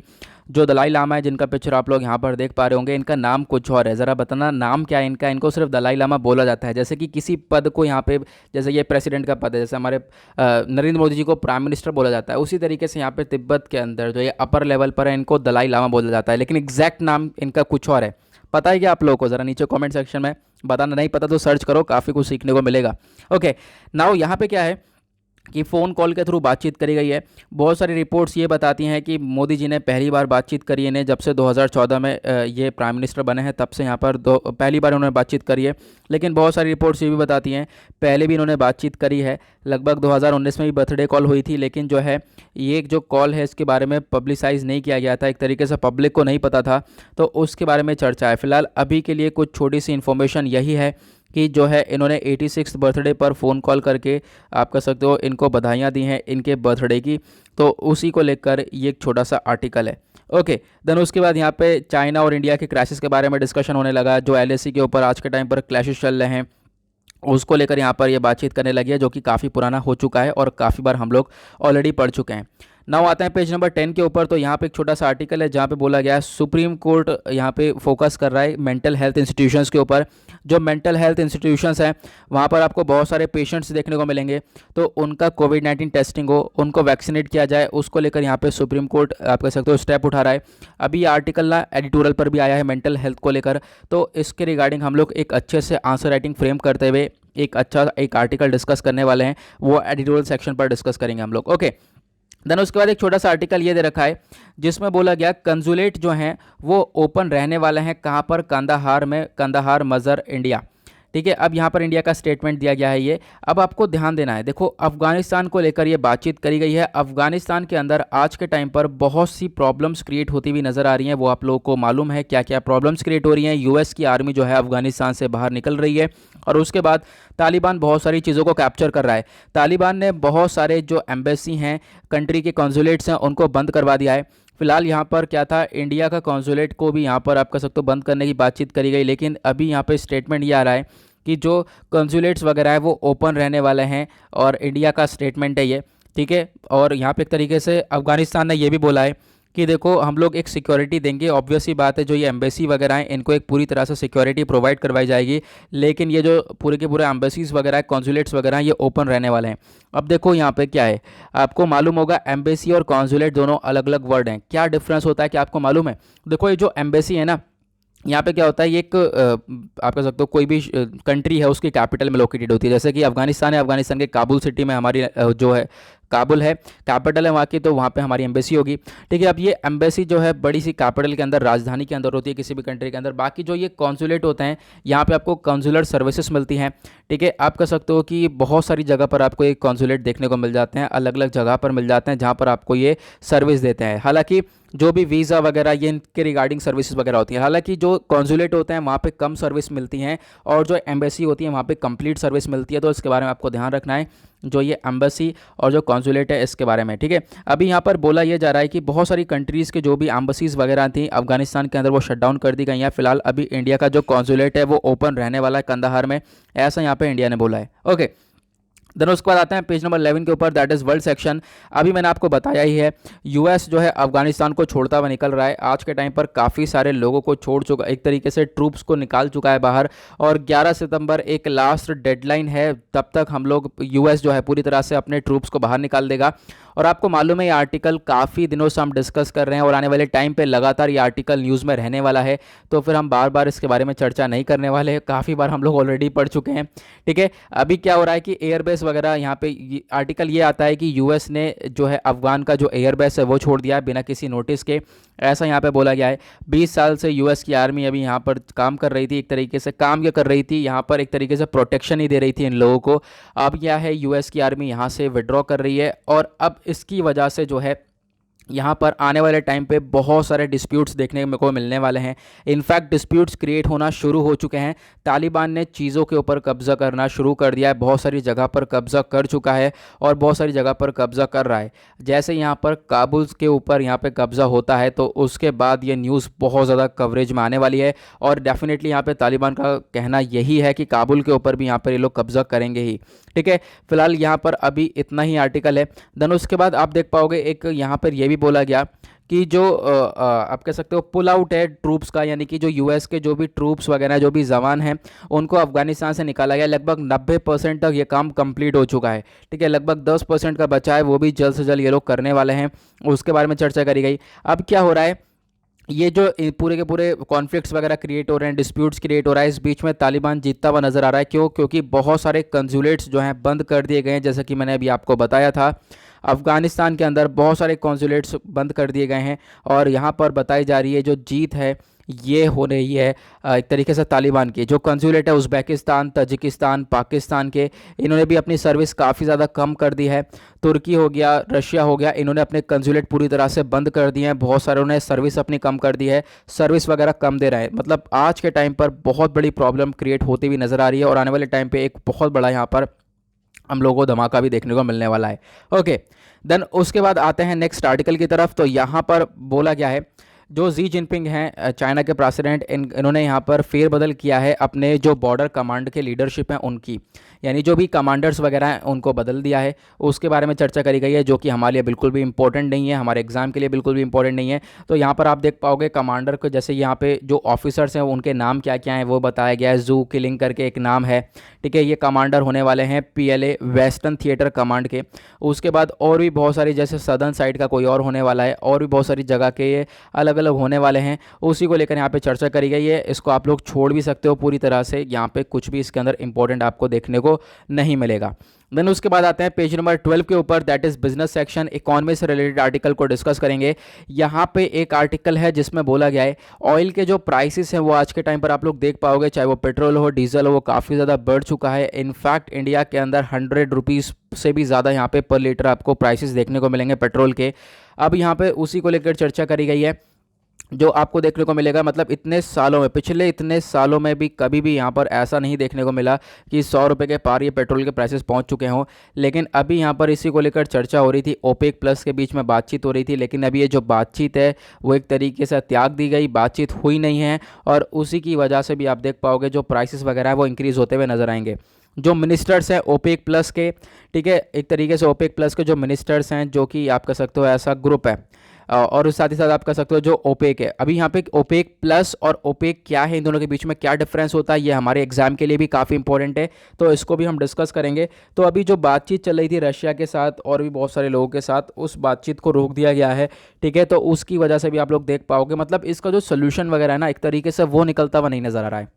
जो दलाई लामा है जिनका पिक्चर आप लोग यहाँ पर देख पा रहे होंगे, इनका नाम कुछ और है, ज़रा बताना नाम क्या है इनका। इनको सिर्फ दलाई लामा बोला जाता है, जैसे कि किसी पद को यहाँ पे, जैसे ये प्रेसिडेंट का पद है, जैसे हमारे नरेंद्र मोदी जी को प्राइम मिनिस्टर बोला जाता है, उसी तरीके से यहाँ पे तिब्बत के अंदर जो ये अपर लेवल पर है इनको दलाई लामा बोला जाता है, लेकिन एग्जैक्ट नाम इनका कुछ और है। पता है क्या आप लोगों को? ज़रा नीचे कमेंट सेक्शन में बताना, नहीं पता तो सर्च करो, काफ़ी कुछ सीखने को मिलेगा। ओके, नाउ यहाँ पे क्या है कि फ़ोन कॉल के थ्रू बातचीत करी गई है। बहुत सारी रिपोर्ट्स ये बताती हैं कि मोदी जी ने पहली बार बातचीत करी है, जब से 2014 में ये प्राइम मिनिस्टर बने हैं तब से यहाँ पर पहली बार उन्होंने बातचीत करी है। लेकिन बहुत सारी रिपोर्ट्स ये भी बताती हैं पहले भी इन्होंने बातचीत करी है, लगभग 2019 में भी बर्थडे कॉल हुई थी, लेकिन जो है ये जो कॉल है इसके बारे में पब्लिसाइज़ नहीं किया गया था, एक तरीके से पब्लिक को नहीं पता था, तो उसके बारे में चर्चा है। फिलहाल अभी के लिए कुछ छोटी सी इन्फॉर्मेशन यही है कि जो है इन्होंने 86 बर्थडे पर फ़ोन कॉल करके आप कह सकते हो इनको बधाइयाँ दी हैं इनके बर्थडे की, तो उसी को लेकर ये एक छोटा सा आर्टिकल है। ओके, देन उसके बाद यहाँ पे चाइना और इंडिया के क्राइसिस के बारे में डिस्कशन होने लगा, जो LAC के ऊपर आज के टाइम पर क्लैशेस चल रहे हैं उसको लेकर यहाँ पर ये बातचीत करने लगी है, जो कि काफ़ी पुराना हो चुका है और काफ़ी बार हम लोग ऑलरेडी पढ़ चुके हैं। नाउ आते हैं पेज नंबर 10 के ऊपर, तो यहाँ पे एक छोटा सा आर्टिकल है जहाँ पे बोला गया है सुप्रीम कोर्ट यहाँ पे फोकस कर रहा है मेंटल हेल्थ इंस्टीट्यूशंस के ऊपर। जो मेंटल हेल्थ इंस्टीट्यूशंस हैं वहाँ पर आपको बहुत सारे पेशेंट्स देखने को मिलेंगे, तो उनका कोविड-19 टेस्टिंग हो, उनको वैक्सीनेट किया जाए, उसको लेकर यहाँ पे सुप्रीम कोर्ट आप कह सकते हो स्टेप उठा रहा है। अभी ये आर्टिकल ना एडिटोरियल पर भी आया है मेंटल हेल्थ को लेकर, तो इसके रिगार्डिंग हम लोग एक अच्छे से आंसर राइटिंग फ्रेम करते हुए एक अच्छा एक आर्टिकल डिस्कस करने वाले हैं, वो एडिटोरियल सेक्शन पर डिस्कस करेंगे हम लोग। ओके, देन उसके बाद एक छोटा सा आर्टिकल ये दे रखा है जिसमें बोला गया कंसुलेट जो हैं वो ओपन रहने वाले हैं, कहाँ पर? कंदाहार में, कंदाहार मज़र इंडिया। ठीक है, अब यहाँ पर इंडिया का स्टेटमेंट दिया गया है ये। अब आपको ध्यान देना है, देखो अफगानिस्तान को लेकर ये बातचीत करी गई है। अफगानिस्तान के अंदर आज के टाइम पर बहुत सी प्रॉब्लम्स क्रिएट होती हुई नज़र आ रही हैं, वो आप लोगों को मालूम है क्या क्या प्रॉब्लम्स क्रिएट हो रही हैं। US की आर्मी जो है अफगानिस्तान से बाहर निकल रही है और उसके बाद तालिबान बहुत सारी चीज़ों को कैप्चर कर रहा है। तालिबान ने बहुत सारे जो एम्बेसी हैं, कंट्री के कॉन्सुलेट्स हैं, उनको बंद करवा दिया है। फिलहाल यहाँ पर क्या था, इंडिया का कॉन्सुलेट को भी यहाँ पर आप कह सकते हो बंद करने की बातचीत करी गई, लेकिन अभी यहाँ पे स्टेटमेंट ये आ रहा है कि जो कॉन्सुलेट्स वगैरह है वो ओपन रहने वाले हैं, और इंडिया का स्टेटमेंट है ये। ठीक है, और यहाँ पे एक तरीके से अफगानिस्तान ने ये भी बोला है कि देखो हम लोग एक सिक्योरिटी देंगे, ऑब्वियस ही बात है जो ये एम्बेसी वगैरह हैं इनको एक पूरी तरह से सिक्योरिटी प्रोवाइड करवाई जाएगी, लेकिन ये जो पूरे के पूरे एम्बेसीज वगैरह कॉन्सुलेट्स वगैरह ये ओपन रहने वाले हैं। अब देखो यहाँ पे क्या है, आपको मालूम होगा एम्बेसी और कॉन्सुलेट दोनों अलग अलग वर्ड हैं, क्या डिफरेंस होता है क्या आपको मालूम है? देखो ये जो एम्बेसी है ना, यहाँ पे क्या होता है, ये एक आप कह सकते हो कोई भी कंट्री है उसकी कैपिटल में लोकेटेड होती है, जैसे कि अफगानिस्तान है, अफगानिस्तान के काबुल सिटी में हमारी जो है काबुल है कैपिटल है वहाँ की, तो वहाँ पे हमारी एम्बेसी होगी। ठीक है, अब ये एम्बेसी जो है बड़ी सी कैपिटल के अंदर, राजधानी के अंदर होती है किसी भी कंट्री के अंदर। बाकी जो ये कॉन्सुलेट होते हैं यहाँ पे आपको कॉन्सुलर सर्विसेज मिलती हैं। ठीक है, आप कह सकते हो कि बहुत सारी जगह पर आपको ये कॉन्सुलेट देखने को मिल जाते हैं, अलग अलग जगह पर मिल जाते हैं जहाँ पर आपको ये सर्विस देते हैं। हालांकि जो भी वीज़ा वगैरह ये इनके रिगार्डिंग सर्विसेज वगैरह होती है, हालांकि जो कॉन्सुलेट होते हैं वहाँ पे कम सर्विस मिलती हैं और जो एम्बेसी होती है वहाँ पे कंप्लीट सर्विस मिलती है, तो इसके बारे में आपको ध्यान रखना है जो ये एम्बेसी और जो कॉन्सुलेट है इसके बारे में। ठीक है, अभी यहाँ पर बोला यह जा रहा है कि बहुत सारी कंट्रीज़ के जो भी एम्बेसीज वगैरह थी अफगानिस्तान के अंदर वो शट डाउन कर दी गई हैं। फिलहाल अभी इंडिया का जो कॉन्सुलेट है वो ओपन रहने वाला है कंदाहार में, ऐसा यहाँ पे इंडिया ने बोला है। ओके, देन उसके बाद आते हैं पेज नंबर 11 के ऊपर, दैट इज़ वर्ल्ड सेक्शन। अभी मैंने आपको बताया ही है US जो है अफगानिस्तान को छोड़ता हुआ निकल रहा है। आज के टाइम पर काफ़ी सारे लोगों को छोड़ चुका, एक तरीके से ट्रूप्स को निकाल चुका है बाहर, और 11 सितंबर एक लास्ट डेडलाइन है, तब तक हम लोग US जो है पूरी तरह से अपने ट्रूप्स को बाहर निकाल देगा। और आपको मालूम है ये आर्टिकल काफ़ी दिनों से हम डिस्कस कर रहे हैं और आने वाले टाइम पे लगातार ये आर्टिकल न्यूज़ में रहने वाला है, तो फिर हम बार बार इसके बारे में चर्चा नहीं करने वाले हैं, काफ़ी बार हम लोग ऑलरेडी पढ़ चुके हैं। ठीक है, अभी क्या हो रहा है कि एयरबेस वगैरह यहाँ पे आर्टिकल ये आता है कि US ने जो है अफगान का जो एयरबेस है वो छोड़ दिया है बिना किसी नोटिस के, ऐसा यहाँ पे बोला गया है। 20 साल से US की आर्मी अभी यहाँ पर काम कर रही थी, एक तरीके से काम क्या कर रही थी, यहाँ पर एक तरीके से प्रोटेक्शन ही दे रही थी इन लोगों को। अब क्या है, US की आर्मी यहाँ से विड्रॉ कर रही है और अब इसकी वजह से जो है यहाँ पर आने वाले टाइम पे बहुत सारे डिस्प्यूट्स देखने को मिलने वाले हैं। इनफैक्ट डिस्प्यूट्स क्रिएट होना शुरू हो चुके हैं। तालिबान ने चीज़ों के ऊपर कब्ज़ा करना शुरू कर दिया है, बहुत सारी जगह पर कब्ज़ा कर चुका है और बहुत सारी जगह पर कब्ज़ा कर रहा है। जैसे यहाँ पर काबुल के ऊपर यहाँ पे कब्ज़ा होता है तो उसके बाद ये न्यूज़ बहुत ज़्यादा कवरेज में आने वाली है और डेफिनेटली यहाँ पर तालिबान का कहना यही है कि काबुल के ऊपर भी यहाँ पर ये लोग कब्ज़ा करेंगे ही। ठीक है, फिलहाल यहाँ पर अभी इतना ही आर्टिकल है। देन उसके बाद आप देख पाओगे एक यहाँ पर यह भी बोला गया कि जो आप कह सकते हो पुल आउट है ट्रूप्स का, यानी कि जो यूएस के जो भी ट्रूप्स वगैरह जो भी जवान हैं उनको अफगानिस्तान से निकाला गया। लगभग 90% तक ये काम कंप्लीट हो चुका है। ठीक है, लगभग 10% का बचा है, वो भी जल्द से जल्द ये लोग करने वाले हैं, उसके बारे में चर्चा करी गई। अब क्या हो रहा है, ये जो पूरे के पूरे कॉन्फ्लिक्ट्स वगैरह क्रिएट हो रहे हैं, डिस्प्यूट्स क्रिएट हो रहा है, इस बीच में तालिबान जीतता हुआ नजर आ रहा है। क्यों? क्योंकि बहुत सारे कंसुलेट्स जो हैं बंद कर दिए गए हैं, जैसा कि मैंने अभी आपको बताया था। अफगानिस्तान के अंदर बहुत सारे कॉन्सुलेट्स बंद कर दिए गए हैं और यहाँ पर बताई जा रही है जो जीत है ये हो रही है एक तरीके से तालिबान की। जो कंसुलेट है उज़्बेकिस्तान, तजिकिस्तान, पाकिस्तान के, इन्होंने भी अपनी सर्विस काफ़ी ज़्यादा कम कर दी है। तुर्की हो गया, रशिया हो गया, इन्होंने अपने कंसुलेट पूरी तरह से बंद कर दिए हैं। बहुत सारे उन्होंने सर्विस अपनी कम कर दी है, सर्विस वगैरह कम दे रहे हैं। मतलब आज के टाइम पर बहुत बड़ी प्रॉब्लम क्रिएट होती हुई नज़र आ रही है और आने वाले टाइम पर एक बहुत बड़ा यहाँ पर हम लोगों को धमाका भी देखने को मिलने वाला है। ओके, देन उसके बाद आते हैं नेक्स्ट आर्टिकल की तरफ। तो यहाँ पर बोला गया है जो जी जिनपिंग हैं चाइना के प्रेसिडेंट, इन्होंने यहाँ पर फेरबदल किया है अपने जो बॉर्डर कमांड के लीडरशिप हैं उनकी, यानी जो भी कमांडर्स वगैरह हैं उनको बदल दिया है। उसके बारे में चर्चा करी गई है, जो कि हमारे लिए बिल्कुल भी इंपॉर्टेंट नहीं है, हमारे एग्जाम के लिए बिल्कुल भी इंपॉर्टेंट नहीं है। तो यहाँ पर आप देख पाओगे कमांडर को, जैसे यहाँ पे जो ऑफिसर्स हैं उनके नाम क्या क्या हैं वो बताया गया है। जू किलिंग करके एक नाम है, ठीक है, ये कमांडर होने वाले हैं पीएलए वेस्टर्न थिएटर कमांड के। उसके बाद और भी बहुत सारी, जैसे सदर्न साइड का कोई और होने वाला है, और भी बहुत सारी जगह के ये अलग अलग होने वाले हैं, उसी को लेकर यहाँ पे चर्चा करी गई है। इसको आप लोग छोड़ भी सकते हो पूरी तरह से, यहाँ पे कुछ भी इसके अंदर इंपॉर्टेंट आपको देखने को नहीं मिलेगा। देन उसके बाद आते हैं पेज नंबर 12 के ऊपर, that is business section. Economy से रिलेटेड आर्टिकल को डिस्कस करेंगे। यहाँ पे एक आर्टिकल है जिसमें बोला गया है ऑयल के जो प्राइसेस हैं वो आज के टाइम पर आप लोग देख पाओगे, चाहे वो पेट्रोल हो डीजल हो, वो काफ़ी ज़्यादा बढ़ चुका है। इनफैक्ट इंडिया के अंदर 100 रुपीज़ से भी ज़्यादा यहाँ पे पर लीटर आपको प्राइसेस देखने को मिलेंगे पेट्रोल के। अब यहाँ पे उसी को लेकर चर्चा करी गई है, जो आपको देखने को मिलेगा। मतलब इतने सालों में, पिछले इतने सालों में भी कभी भी यहाँ पर ऐसा नहीं देखने को मिला कि 100 रुपये के पार ये पेट्रोल के प्राइसेस पहुँच चुके हों। लेकिन अभी यहाँ पर इसी को लेकर चर्चा हो रही थी, ओपेक प्लस के बीच में बातचीत हो रही थी, लेकिन अभी ये जो बातचीत है वो एक तरीके से त्याग दी गई, बातचीत हुई नहीं है, और उसी की वजह से भी आप देख पाओगे जो प्राइसेस वगैरह है वो इंक्रीज़ होते हुए नजर आएंगे। जो मिनिस्टर्स हैं ओपेक प्लस के, ठीक है, एक तरीके से ओपेक प्लस के जो मिनिस्टर्स हैं, जो कि आप कह सकते हो ऐसा ग्रुप है, और साथ ही साथ आप कह सकते हो जो ओपेक है। अभी यहाँ पे ओपेक प्लस और ओपेक क्या है, इन दोनों के बीच में क्या डिफरेंस होता है, ये हमारे एग्जाम के लिए भी काफ़ी इंपॉर्टेंट है, तो इसको भी हम डिस्कस करेंगे। तो अभी जो बातचीत चल रही थी रशिया के साथ और भी बहुत सारे लोगों के साथ, उस बातचीत को रोक दिया गया है, ठीक है। तो उसकी वजह से भी आप लोग देख पाओगे, मतलब इसका जो सोल्यूशन वगैरह है ना, एक तरीके से वो निकलता हुआ नहीं नज़र आ रहा है।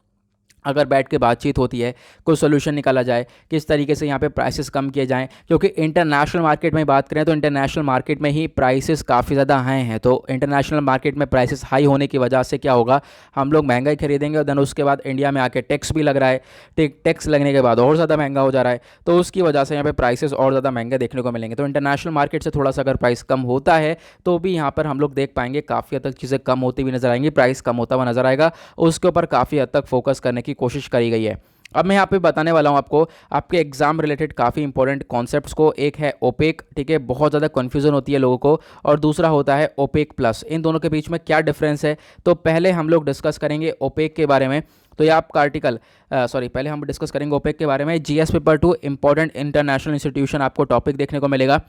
अगर बैठ के बातचीत होती है, कोई सोल्यूशन निकाला जाए, किस तरीके से यहाँ पे प्राइसेस कम किए जाएं, क्योंकि इंटरनेशनल मार्केट में बात करें तो इंटरनेशनल मार्केट में ही प्राइसेस काफ़ी ज़्यादा हाई हैं। तो इंटरनेशनल मार्केट में प्राइसेस हाई होने की वजह से क्या होगा, हम लोग महंगा ही खरीदेंगे, और देन उसके बाद इंडिया में आके टैक्स भी लग रहा है, टैक्स लगने के बाद और ज़्यादा महंगा हो जा रहा है, तो उसकी वजह से यहाँ पे प्राइसेस और ज़्यादा महंगे देखने को मिलेंगे। तो इंटरनेशनल मार्केट से थोड़ा सा अगर प्राइस कम होता है तो भी यहाँ पर हम लोग देख पाएंगे काफ़ी हद तक चीज़ें कम होती हुई नजर आएंगी, प्राइस कम होता हुआ नजर आएगा, उसके ऊपर काफ़ी हद तक फोकस करने की कोशिश करी गई है। अब मैं यहाँ पे बताने वाला हूँ आपको आपके एग्जाम रिलेटेड काफ़ी इंपॉर्टेंट कॉन्सेप्ट्स को। एक है ओपेक, ठीक है, बहुत ज़्यादा कन्फ्यूजन होती है लोगों को, और दूसरा होता है ओपेक प्लस। इन दोनों के बीच में क्या डिफरेंस है, तो पहले हम लोग डिस्कस करेंगे ओपेक के बारे में। तो ये आपका आर्टिकल पहले हम डिस्कस करेंगे ओपेक के बारे में। GS paper 2 important international institution आपको टॉपिक देखने को मिलेगा,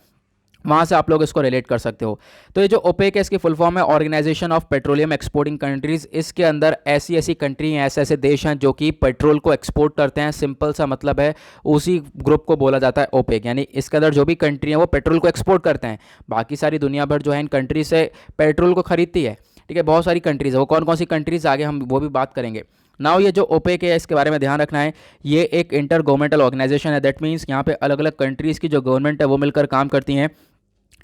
वहाँ से आप लोग इसको रिलेट कर सकते हो। तो ये जो ओपेक है इसकी फुल फॉर्म है organisation of petroleum exporting countries. इसके अंदर ऐसी ऐसी कंट्री हैं, ऐसे ऐसे देश हैं जो कि पेट्रोल को एक्सपोर्ट करते हैं, सिंपल सा मतलब है, उसी ग्रुप को बोला जाता है ओपेक। यानी इसके अंदर जो भी कंट्री है वो पेट्रोल को एक्सपोर्ट करते हैं, बाकी सारी दुनिया भर जो है इन कंट्री से पेट्रोल को खरीदती है, ठीक है, बहुत सारी कंट्रीज़ है। वो कौन कौन सी कंट्रीज़, आगे हम वो भी बात करेंगे। नाउ ये जो ओपेक है इसके बारे में ध्यान रखना है, ये एक इंटर गवर्नमेंटल ऑर्गेनाइजेशन है। दैट मीन्स यहाँ पे अलग अलग कंट्रीज़ की जो गवर्नमेंट है वो मिलकर काम करती हैं।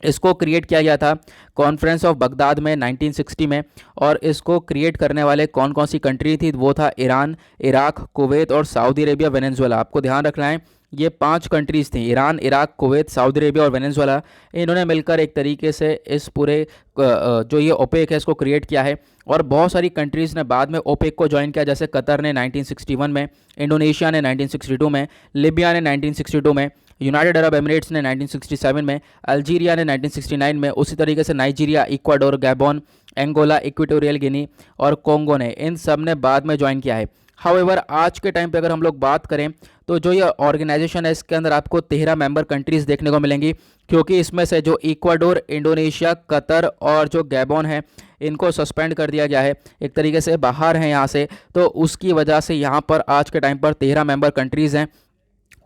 इसको क्रिएट किया गया था कॉन्फ्रेंस ऑफ बगदाद में 1960 में, और इसको क्रिएट करने वाले कौन कौन सी कंट्री थी, वो था ईरान, इराक, कुवैत और सऊदी अरेबिया, वेनेजुएला। आपको ध्यान रखना है ये 5 कंट्रीज़ थी, Iran, Iraq, Kuwait, Saudi Arabia और वेनेजुएला। इन्होंने मिलकर एक तरीके से इस पूरे जो ये ओपेक है इसको क्रिएट किया है। और बहुत सारी कंट्रीज़ ने बाद में ओपेक को ज्वाइन किया, जैसे कतर ने 1961 में, इंडोनेशिया ने 1962 में, लिबिया ने 1962 में, यूनाइटेड अरब एमिरेट्स ने 1967 में, अल्जीरिया ने 1969 में, उसी तरीके से Nigeria, Ecuador, Gabon, Angola, Equatorial Guinea और कोंगो ने, इन सब ने बाद में ज्वाइन किया है। हाउएवर आज के टाइम पे अगर हम लोग बात करें तो जो ये ऑर्गेनाइजेशन है इसके अंदर आपको 13 मेंबर कंट्रीज़ देखने को मिलेंगी, क्योंकि इसमें से जो इक्वाडोर, इंडोनेशिया, कतर और जो गैबोन है इनको सस्पेंड कर दिया गया है, एक तरीके से बाहर हैं यहाँ से। तो उसकी वजह से यहाँ पर आज के टाइम पर 13 मेंबर कंट्रीज़ हैं।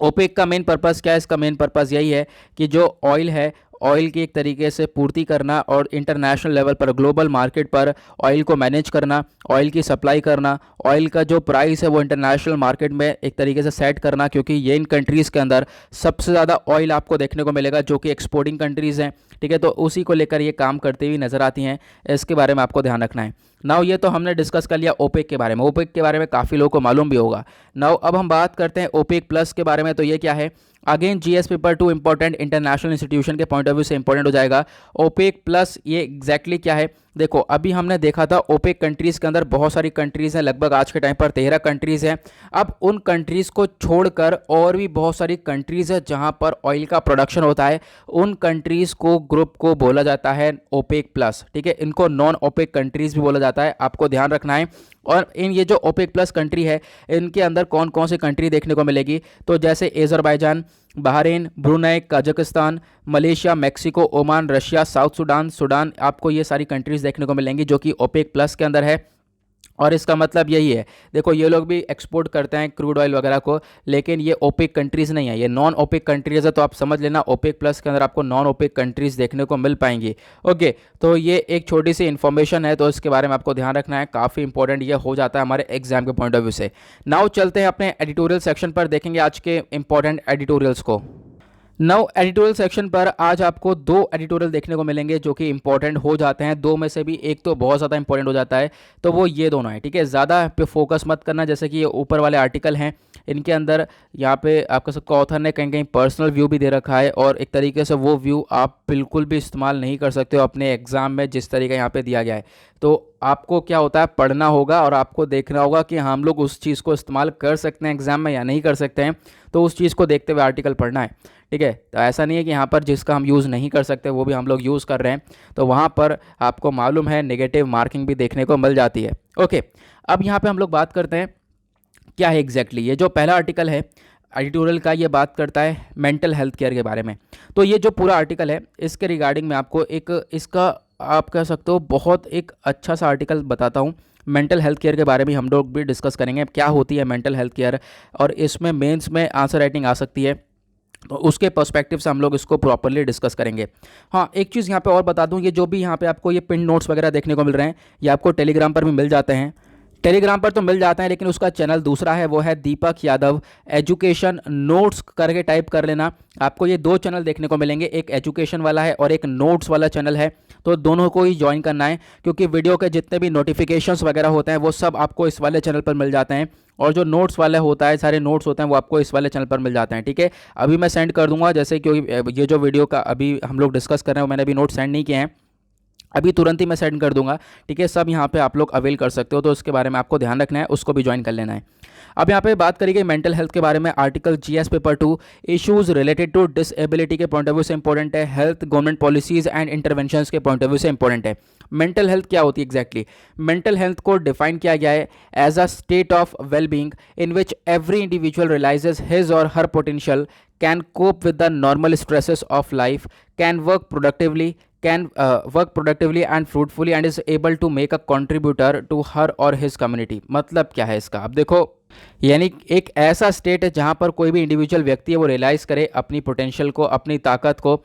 ओपेक का मेन पर्पज़ क्या है? इसका मेन पर्पज़ यही है कि जो ऑयल है, ऑयल की एक तरीके से पूर्ति करना और इंटरनेशनल लेवल पर, ग्लोबल मार्केट पर ऑयल को मैनेज करना, ऑयल की सप्लाई करना, ऑयल का जो प्राइस है वो इंटरनेशनल मार्केट में एक तरीके से सेट करना, क्योंकि ये इन कंट्रीज़ के अंदर सबसे ज़्यादा ऑयल आपको देखने को मिलेगा जो कि एक्सपोर्टिंग कंट्रीज़ हैं। ठीक है, तो उसी को लेकर ये काम करती हुई नज़र आती हैं, इसके बारे में आपको ध्यान रखना है। नाउ ये तो हमने डिस्कस कर लिया ओपेक के बारे में। ओपेक के बारे में काफ़ी लोगों को मालूम भी होगा। नाउ अब हम बात करते हैं ओपेक प्लस के बारे में। तो ये क्या है? Again GS paper 2 important international institution के पॉइंट ऑफ व्यू से इंपॉर्टेंट हो जाएगा। ओपेक प्लस ये एग्जैक्टली क्या है? देखो, अभी हमने देखा था ओपेक कंट्रीज़ के अंदर बहुत सारी कंट्रीज़ हैं, लगभग आज के टाइम पर 13 कंट्रीज़ हैं। अब उन कंट्रीज़ को छोड़कर और भी बहुत सारी कंट्रीज़ है जहां पर ऑयल का प्रोडक्शन होता है, उन कंट्रीज़ को, ग्रुप को बोला जाता है ओपेक प्लस। ठीक है, इनको नॉन ओपेक कंट्रीज़ भी बोला जाता है, आपको ध्यान रखना है। और इन ये जो ओपेक प्लस कंट्री है इनके अंदर कौन कौन सी कंट्री देखने को मिलेगी? तो जैसे Azerbaijan, Bahrain, Brunei, Kazakhstan, Malaysia, Mexico, Oman, Russia, south Sudan, आपको ये सारी कंट्रीज़ देखने को मिलेंगी जो कि ओपेक प्लस के अंदर है। और इसका मतलब यही है, देखो ये लोग भी एक्सपोर्ट करते हैं क्रूड ऑयल वगैरह को, लेकिन ये ओपेक कंट्रीज़ नहीं है, ये नॉन ओपेक कंट्रीज़ है। तो आप समझ लेना ओपेक प्लस के अंदर आपको नॉन ओपेक कंट्रीज़ देखने को मिल पाएंगी। ओके, तो ये एक छोटी सी इन्फॉर्मेशन है, तो इसके बारे में आपको ध्यान रखना है, काफ़ी इंपॉर्टेंट ये हो जाता है हमारे एग्जाम के पॉइंट ऑफ व्यू से। नाउ चलते हैं अपने एडिटोरियल सेक्शन पर, देखेंगे आज के इंपॉर्टेंट एडिटोरियल्स को। नौ एडिटोरियल सेक्शन पर आज आपको 2 एडिटोरियल देखने को मिलेंगे जो कि इंपॉर्टेंट हो जाते हैं। 2 में से भी एक तो बहुत ज़्यादा इंपॉर्टेंट हो जाता है, तो वो ये दोनों है। ठीक है, ज़्यादा पे फोकस मत करना, जैसे कि ये ऊपर वाले आर्टिकल हैं, इनके अंदर यहाँ पे आपका सबका ऑथर ने कहीं कहीं पर्सनल व्यू भी दे रखा है, और एक तरीके से वो व्यू आप बिल्कुल भी इस्तेमाल नहीं कर सकते हो अपने एग्ज़ाम में जिस तरीके यहाँ पे दिया गया है। तो आपको क्या होता है, पढ़ना होगा और आपको देखना होगा कि हम लोग उस चीज़ को इस्तेमाल कर सकते हैं एग्ज़ाम में या नहीं कर सकते हैं, तो उस चीज़ को देखते हुए आर्टिकल पढ़ना है। ठीक है, तो ऐसा नहीं है कि यहाँ पर जिसका हम यूज़ नहीं कर सकते वो भी हम लोग यूज़ कर रहे हैं, तो वहाँ पर आपको मालूम है नेगेटिव मार्किंग भी देखने को मिल जाती है। ओके, अब यहाँ पे हम लोग बात करते हैं क्या है एग्जैक्टली। ये जो पहला आर्टिकल है एडिटोरियल का, ये बात करता है मेंटल हेल्थ केयर के बारे में। तो ये जो पूरा आर्टिकल है इसके रिगार्डिंग मैं आपको एक इसका आप कह सकते हो बहुत एक अच्छा सा आर्टिकल बताता हूँ। मेंटल हेल्थ केयर के बारे में हम लोग भी डिस्कस करेंगे, क्या होती है मेंटल हेल्थ केयर, और इसमें मेंस में आंसर राइटिंग आ सकती है, तो उसके पर्सपेक्टिव से हम लोग इसको प्रॉपरली डिस्कस करेंगे। हाँ, एक चीज़ यहाँ पे और बता दूँ, ये जो भी यहाँ पे आपको ये पिन नोट्स वगैरह देखने को मिल रहे हैं, ये आपको टेलीग्राम पर भी मिल जाते हैं। टेलीग्राम पर तो मिल जाता है, लेकिन उसका चैनल दूसरा है, वो है दीपक यादव एजुकेशन नोट्स करके टाइप कर लेना। आपको ये 2 चैनल देखने को मिलेंगे, एक एजुकेशन वाला है और एक नोट्स वाला चैनल है, तो दोनों को ही ज्वाइन करना है, क्योंकि वीडियो के जितने भी नोटिफिकेशंस वगैरह होते हैं वो सब आपको इस वाले चैनल पर मिल जाते हैं, और जो नोट्स वाले होता है, सारे नोट्स होते हैं वो आपको इस वाले चैनल पर मिल जाते हैं। ठीक है, अभी मैं सेंड कर दूंगा, जैसे क्योंकि ये जो वीडियो का अभी हम लोग डिस्कस कर रहे हैं वो मैंने अभी नोट सेंड नहीं किए हैं, अभी तुरंत ही मैं सेंड कर दूंगा। ठीक है, सब यहाँ पे आप लोग अवेल कर सकते हो, तो उसके बारे में आपको ध्यान रखना है, उसको भी ज्वाइन कर लेना है। अब यहाँ पे बात करेंगे मेंटल हेल्थ के बारे में। Article GS paper 2 issues related to disability के पॉइंट ऑफ व्यू से इंपॉर्टेंट है, health government policies and interventions के पॉइंट ऑफ व्यू से इंपॉर्टेंट है। मेंटल हेल्थ क्या होती है एग्जैक्टली? मेंटल हेल्थ को डिफाइन किया गया है as a state of well being in which every individual realises his और her potential, can cope with the normal stresses of life, can work productively and fruitfully and is able to make a contributor to her or his community। मतलब क्या है इसका? अब देखो, यानी एक ऐसा स्टेट है जहाँ पर कोई भी इंडिविजुअल व्यक्ति है वो रियलाइज़ करे अपनी पोटेंशियल को, अपनी ताकत को,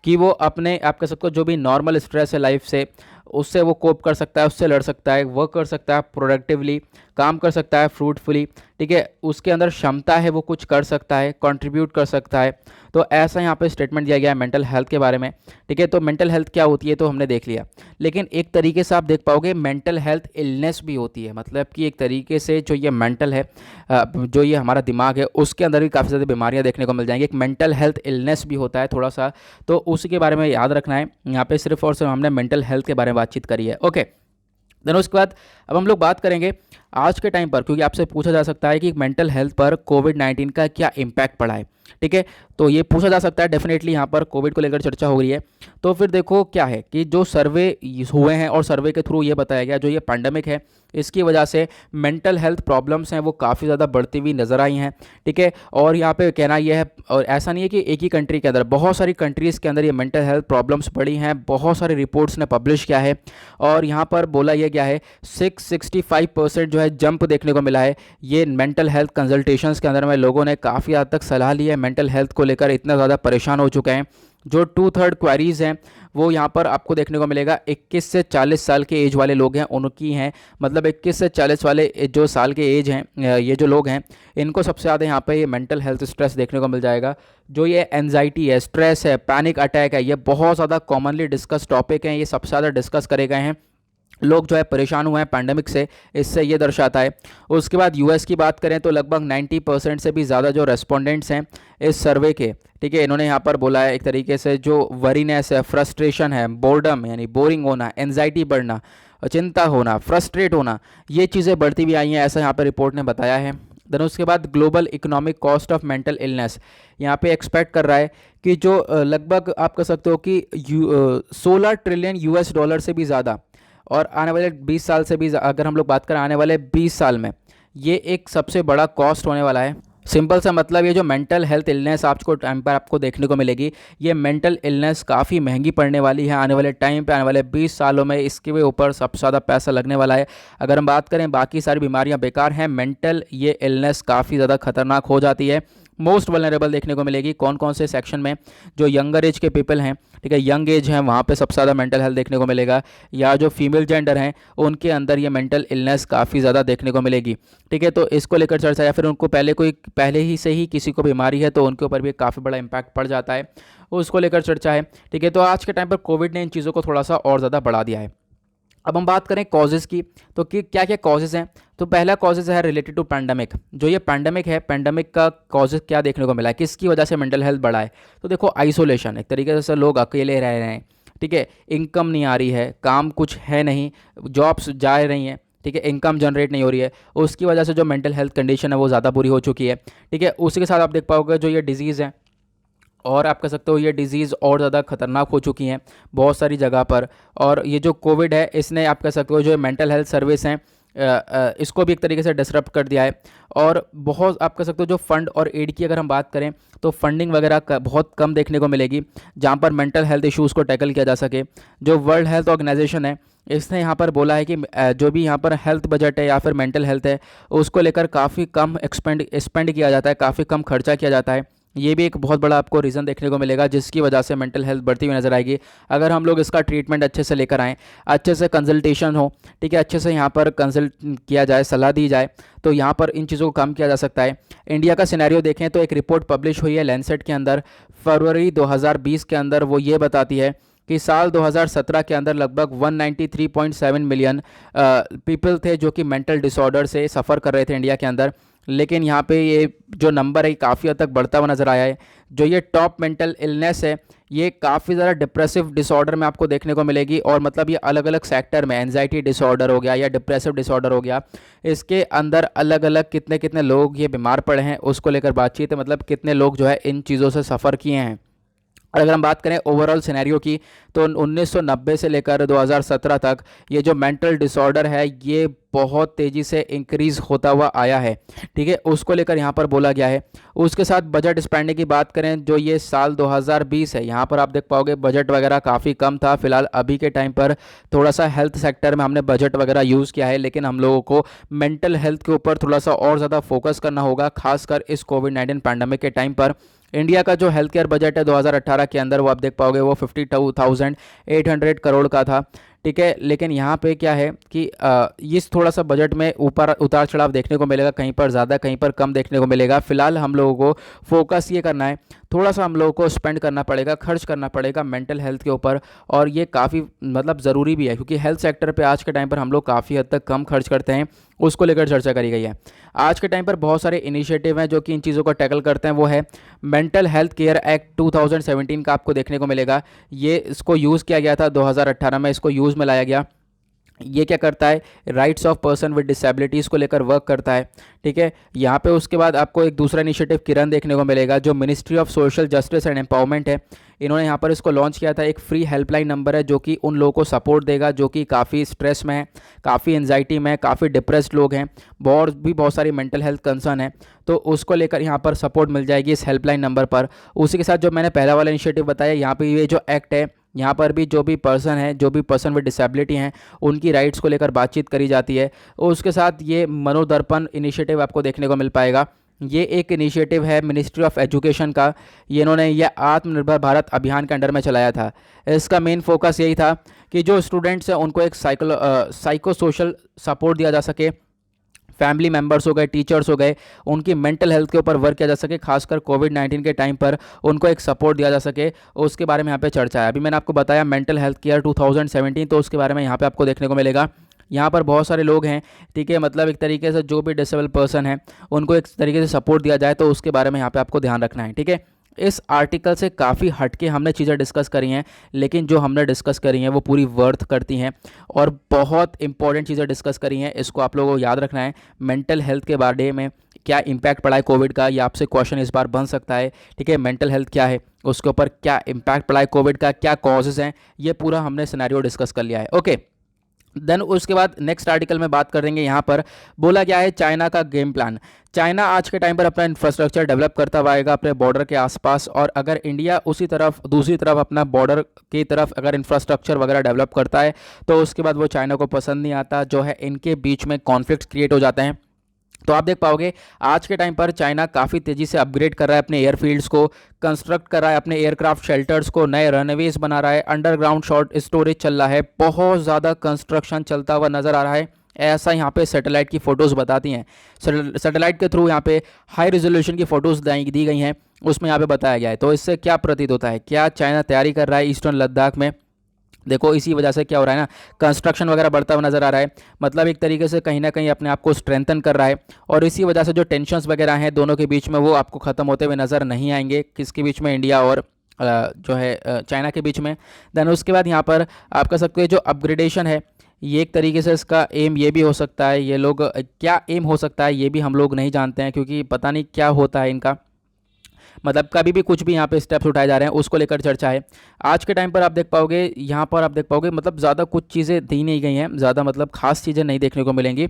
कि वो अपने आप कह सकते हो जो भी नॉर्मल स्ट्रेस है लाइफ से, उससे वो कोप कर सकता है, उससे लड़ सकता है, वर्क कर सकता है प्रोडक्टिवली, काम कर सकता है फ्रूटफुली। ठीक है, उसके अंदर क्षमता है, वो कुछ कर सकता है, कंट्रीब्यूट कर सकता है। तो ऐसा यहाँ पे स्टेटमेंट दिया गया है मेंटल हेल्थ के बारे में। ठीक है, तो मेंटल हेल्थ क्या होती है तो हमने देख लिया, लेकिन एक तरीके से आप देख पाओगे मेंटल हेल्थ इलनेस भी होती है। मतलब कि एक तरीके से जो ये मेंटल है, जो ये हमारा दिमाग है, उसके अंदर भी काफ़ी ज़्यादा बीमारियाँ देखने को मिल जाएंगी। एक मेंटल हेल्थ इलनेस भी होता है थोड़ा सा, तो उसी के बारे में याद रखना है। यहाँ पे सिर्फ और सिर्फ हमने मेंटल हेल्थ के बारे में बातचीत करी है। ओके, देन उसके बाद अब हम लोग बात करेंगे आज के टाइम पर, क्योंकि आपसे पूछा जा सकता है कि मेंटल हेल्थ पर कोविड-19 का क्या इम्पैक्ट पड़ा है, ठीक है, तो ये पूछा जा सकता है। डेफिनेटली यहाँ पर कोविड को लेकर चर्चा हो रही है। तो फिर देखो क्या है कि जो सर्वे हुए हैं और सर्वे के थ्रू ये बताया गया, जो ये पैंडमिक है इसकी वजह से मेंटल हेल्थ प्रॉब्लम्स हैं वो काफ़ी ज़्यादा बढ़ती हुई नज़र आई हैं, ठीक है। और यहाँ पे कहना यह है, और ऐसा नहीं है कि एक ही कंट्री के अंदर, बहुत सारी कंट्रीज़ के अंदर ये मेंटल हेल्थ प्रॉब्लम्स बढ़ी हैं, बहुत सारी रिपोर्ट्स ने पब्लिश किया है। और यहाँ पर बोला यह गया है 665% जो है जंप देखने को मिला है ये मेंटल हेल्थ कंसल्टेशंस के अंदर में। लोगों ने काफ़ी हद तक सलाह ली है, मेंटल हेल्थ को लेकर इतना ज़्यादा परेशान हो चुके हैं। जो 2/3 क्वेरीज़ हैं वो यहाँ पर आपको देखने को मिलेगा 21 से 40 साल के एज वाले लोग हैं उनकी हैं, मतलब 21 से 40 वाले जो साल के एज हैं, ये जो लोग हैं इनको सबसे ज़्यादा यहाँ पे ये मेंटल हेल्थ स्ट्रेस देखने को मिल जाएगा। जो ये एंजाइटी है, स्ट्रेस है, पैनिक अटैक है, ये बहुत ज़्यादा कॉमनली डिस्कस टॉपिक हैं, ये सबसे ज़्यादा डिस्कस करे गए हैं। लोग जो है परेशान हुए हैं पैंडमिक से, इससे ये दर्शाता है। उसके बाद यूएस की बात करें तो लगभग 90% से भी ज़्यादा जो रेस्पोंडेंट्स हैं इस सर्वे के, ठीक है, इन्होंने यहाँ पर बोला है एक तरीके से जो वरीनेस है, फ्रस्ट्रेशन है, बोर्डम यानी बोरिंग होना, एनजाइटी बढ़ना, चिंता होना, फ्रस्ट्रेट होना, ये चीज़ें बढ़ती भी आई हैं, ऐसा यहाँ पर रिपोर्ट ने बताया है। देन उसके बाद global economic cost of mental illness यहाँ पे एक्सपेक्ट कर रहा है कि जो लगभग आप कह सकते हो कि 16 ट्रिलियन यूएस डॉलर से भी ज़्यादा, और आने वाले 20 साल से भी अगर हम लोग बात करें आने वाले 20 साल में ये एक सबसे बड़ा कॉस्ट होने वाला है। सिंपल सा मतलब ये जो मेंटल हेल्थ इलनेस आपको टाइम पर आपको देखने को मिलेगी, ये मेंटल इलनेस काफ़ी महंगी पड़ने वाली है आने वाले टाइम पे, आने वाले 20 सालों में इसके ऊपर सबसे ज़्यादा पैसा लगने वाला है। अगर हम बात करें बाकी सारी बीमारियां बेकार हैं, मेंटल ये इलनेस काफ़ी ज़्यादा खतरनाक हो जाती है। मोस्ट वल्नरेबल देखने को मिलेगी कौन कौन से सेक्शन में, जो यंगर एज के पीपल हैं, ठीक है, यंग एज हैं वहाँ पे सबसे ज़्यादा मेंटल हेल्थ देखने को मिलेगा, या जो फीमेल जेंडर हैं उनके अंदर ये मेंटल इलनेस काफ़ी ज़्यादा देखने को मिलेगी, ठीक है। तो इसको लेकर चर्चा, या फिर उनको पहले ही से ही किसी को बीमारी है तो उनके ऊपर भी काफ़ी बड़ा इंपैक्ट पड़ जाता है, उसको लेकर चर्चा है, ठीक है। तो आज के टाइम पर कोविड ने इन चीज़ों को थोड़ा सा और ज़्यादा बढ़ा दिया है। अब हम बात करें कॉजेज़ की, तो कि क्या क्या कॉजेज़ हैं। तो पहला कॉजेज़ है रिलेटेड टू पैंडमिक। जो ये पैंडमिक है, पैंडमिक का कॉजेज़ क्या देखने को मिला है, किसकी वजह से मेंटल हेल्थ बढ़ा है। तो देखो आइसोलेशन, एक तरीके से लोग अकेले रह रहे हैं, ठीक है, इनकम नहीं आ रही है, काम कुछ है नहीं, जॉब्स जा रही हैं, ठीक है, इनकम जनरेट नहीं हो रही है, उसकी वजह से जो मेंटल हेल्थ कंडीशन है वो ज़्यादा बुरी हो चुकी है, ठीक है। उसी के साथ आप देख पाओगे जो ये डिजीज़ है, और आप कह सकते हो ये डिज़ीज़ और ज़्यादा खतरनाक हो चुकी हैं बहुत सारी जगह पर। और ये जो कोविड है इसने आप कह सकते हो जो मेंटल हेल्थ सर्विस हैं इसको भी एक तरीके से डिसरप्ट कर दिया है। और बहुत आप कह सकते हो जो फंड और एड की अगर हम बात करें तो फंडिंग वगैरह बहुत कम देखने को मिलेगी जहाँ पर मेंटल हेल्थ इश्यूज़ को टैकल किया जा सके। जो वर्ल्ड हेल्थ ऑर्गेनाइजेशन है इसने यहाँ पर बोला है कि जो भी यहाँ पर हेल्थ बजट है या फिर मेंटल हेल्थ है उसको लेकर काफ़ी कम स्पेंड किया जाता है, काफ़ी कम खर्चा किया जाता है। ये भी एक बहुत बड़ा आपको रीज़न देखने को मिलेगा जिसकी वजह से मेंटल हेल्थ बढ़ती हुई नज़र आएगी। अगर हम लोग इसका ट्रीटमेंट अच्छे से लेकर आएँ, अच्छे से कंसल्टेशन हो, ठीक है, अच्छे से यहाँ पर कंसल्ट किया जाए, सलाह दी जाए, तो यहाँ पर इन चीज़ों को कम किया जा सकता है। इंडिया का सिनेरियो देखें तो एक रिपोर्ट पब्लिश हुई है लैंसेट के अंदर फरवरी 2020 के अंदर, वो ये बताती है कि साल 2017 के अंदर लगभग 193.7 मिलियन पीपल थे जो कि मेंटल डिसऑर्डर से सफ़र कर रहे थे इंडिया के अंदर। लेकिन यहाँ पे ये जो नंबर है काफ़ी हद तक बढ़ता हुआ नज़र आया है। जो ये टॉप मेंटल इलनेस है ये काफ़ी ज़्यादा डिप्रेसिव डिसऑर्डर में आपको देखने को मिलेगी, और मतलब ये अलग अलग सेक्टर में एंजाइटी डिसऑर्डर हो गया या डिप्रेसिव डिसऑर्डर हो गया, इसके अंदर अलग अलग कितने कितने लोग ये बीमार पड़े हैं उसको लेकर बातचीत है, मतलब कितने लोग जो है इन चीज़ों से सफ़र किए हैं। और अगर हम बात करें ओवरऑल सिनेरियो की तो 1990 से लेकर 2017 तक ये जो मेंटल डिसऑर्डर है ये बहुत तेज़ी से इंक्रीज़ होता हुआ आया है, ठीक है, उसको लेकर यहाँ पर बोला गया है। उसके साथ बजट स्पेंडिंग की बात करें जो ये साल 2020 है, यहाँ पर आप देख पाओगे बजट वगैरह काफ़ी कम था। फिलहाल अभी के टाइम पर थोड़ा सा हेल्थ सेक्टर में हमने बजट वगैरह यूज़ किया है, लेकिन हम लोगों को मेंटल हेल्थ के ऊपर थोड़ा सा और ज़्यादा फोकस करना होगा, खासकर इस कोविड-19 पैंडमिक के टाइम पर। इंडिया का जो हेल्थ केयर बजट है 2018 के अंदर वो आप देख पाओगे वो 52,800 करोड़ का था, ठीक है। लेकिन यहाँ पे क्या है कि इस थोड़ा सा बजट में ऊपर उतार चढ़ाव देखने को मिलेगा, कहीं पर ज़्यादा कहीं पर कम देखने को मिलेगा। फिलहाल हम लोगों को फोकस ये करना है, थोड़ा सा हम लोगों को स्पेंड करना पड़ेगा, खर्च करना पड़ेगा मेंटल हेल्थ के ऊपर, और ये काफ़ी मतलब ज़रूरी भी है क्योंकि हेल्थ सेक्टर पे आज के टाइम पर हम लोग काफ़ी हद तक कम खर्च करते हैं, उसको लेकर चर्चा करी गई है। आज के टाइम पर बहुत सारे इनिशिएटिव हैं जो कि इन चीज़ों को टैकल करते हैं, वो है मेंटल हेल्थ केयर एक्ट 2017 का आपको देखने को मिलेगा। ये इसको यूज़ किया गया था 2018 में, इसको यूज़ में लाया गया। ये क्या करता है, rights of person with disabilities को लेकर वर्क करता है। ठीक है, यहाँ पे उसके बाद आपको एक दूसरा इनिशिएटिव किरण देखने को मिलेगा, जो ministry of social justice and empowerment है। इन्होंने यहाँ पर इसको लॉन्च किया था। एक फ्री हेल्पलाइन नंबर है जो कि उन लोगों को सपोर्ट देगा जो कि काफ़ी स्ट्रेस में है, काफ़ी एंजाइटी में, काफ़ी डिप्रेस्ड लोग हैं, बहुत सारी मेंटल हेल्थ कंसर्न है, तो उसको लेकर यहाँ पर सपोर्ट मिल जाएगी इस हेल्पलाइन नंबर पर। उसी के साथ जो मैंने पहला वाला इनिशिएटिव बताया, यहाँ पे ये जो एक्ट है, यहाँ पर भी जो भी पर्सन विद डिसेबिलिटी हैं उनकी राइट्स को लेकर बातचीत करी जाती है। और उसके साथ ये मनोदर्पण इनिशिएटिव आपको देखने को मिल पाएगा। ये एक इनिशिएटिव है मिनिस्ट्री ऑफ एजुकेशन का। ये आत्मनिर्भर भारत अभियान के अंडर में चलाया था। इसका मेन फोकस यही था कि जो स्टूडेंट्स हैं उनको एक साइको सोशल सपोर्ट दिया जा सके, फैमिली मेम्बर्स हो गए, टीचर्स हो गए, उनकी मेंटल हेल्थ के ऊपर वर्क किया जा सके, खासकर कोविड-19 के टाइम पर उनको एक सपोर्ट दिया जा सके, उसके बारे में यहाँ पे चर्चा है। अभी मैंने आपको बताया मेंटल हेल्थ केयर 2017, तो उसके बारे में यहाँ पे आपको देखने को मिलेगा। यहाँ पर बहुत सारे लोग हैं, ठीक है, मतलब एक तरीके से जो भी डिसेबल पर्सन है उनको एक तरीके से सपोर्ट दिया जाए, तो उसके बारे में यहाँ पे आपको ध्यान रखना है। ठीक है, इस आर्टिकल से काफ़ी हटके हमने चीज़ें डिस्कस करी हैं, लेकिन जो हमने डिस्कस करी हैं वो पूरी वर्थ करती हैं और बहुत इंपॉर्टेंट चीज़ें डिस्कस करी हैं। इसको आप लोगों को याद रखना है। मेंटल हेल्थ के बारे में क्या इम्पैक्ट पड़ा है कोविड का, ये आपसे क्वेश्चन इस बार बन सकता है। ठीक है, मेंटल हेल्थ क्या है, उसके ऊपर क्या इम्पैक्ट पड़ा है कोविड का, क्या कॉजेज़ हैं, ये पूरा हमने सिनेरियो डिस्कस कर लिया है। ओके, देन उसके बाद नेक्स्ट आर्टिकल में बात करेंगे। यहाँ पर बोला गया है चाइना का गेम प्लान। चाइना आज के टाइम पर अपना इंफ्रास्ट्रक्चर डेवलप करता हुआ आएगा अपने बॉर्डर के आसपास, और अगर इंडिया उसी तरफ दूसरी तरफ अपना बॉर्डर की तरफ अगर इंफ्रास्ट्रक्चर वगैरह डेवलप करता है तो उसके बाद वो चाइना को पसंद नहीं आता, जो है इनके बीच में कॉन्फ्लिक्ट क्रिएट हो जाते हैं। तो आप देख पाओगे आज के टाइम पर चाइना काफ़ी तेज़ी से अपग्रेड कर रहा है अपने एयरफील्ड्स को, कंस्ट्रक्ट कर रहा है अपने एयरक्राफ्ट शेल्टर्स को, नए रनवेज बना रहा है, अंडरग्राउंड शॉर्ट स्टोरेज चल रहा है, बहुत ज़्यादा कंस्ट्रक्शन चलता हुआ नज़र आ रहा है। ऐसा यहाँ पे सैटेलाइट की फ़ोटोज़ बताती हैं। सैटेलाइट के थ्रू यहाँ पे हाई रेजोल्यूशन की फ़ोटोज़ दी गई हैं, उसमें यहाँ पे बताया गया है। तो इससे क्या प्रतीत होता है, क्या चाइना तैयारी कर रहा है ईस्टर्न लद्दाख में? देखो इसी वजह से क्या हो रहा है ना, कंस्ट्रक्शन वगैरह बढ़ता हुआ नज़र आ रहा है, मतलब एक तरीके से कहीं ना कहीं अपने आप को स्ट्रेंथन कर रहा है, और इसी वजह से जो टेंशन्स वगैरह हैं दोनों के बीच में वो आपको ख़त्म होते हुए नज़र नहीं आएंगे, किसके बीच में, इंडिया और जो है चाइना के बीच में। देन उसके बाद यहाँ पर आप कह सकते हो जो अपग्रेडेशन है, ये एक तरीके से इसका एम ये भी हो सकता है, ये लोग क्या एम हो सकता है ये भी हम लोग नहीं जानते हैं, क्योंकि पता नहीं क्या होता है इनका, मतलब कभी भी कुछ भी यहाँ पे स्टेप्स उठाए जा रहे हैं उसको लेकर चर्चा है। आज के टाइम पर आप देख पाओगे, यहाँ पर आप देख पाओगे मतलब ज़्यादा कुछ चीज़ें दी नहीं गई हैं, ज़्यादा मतलब खास चीज़ें नहीं देखने को मिलेंगी।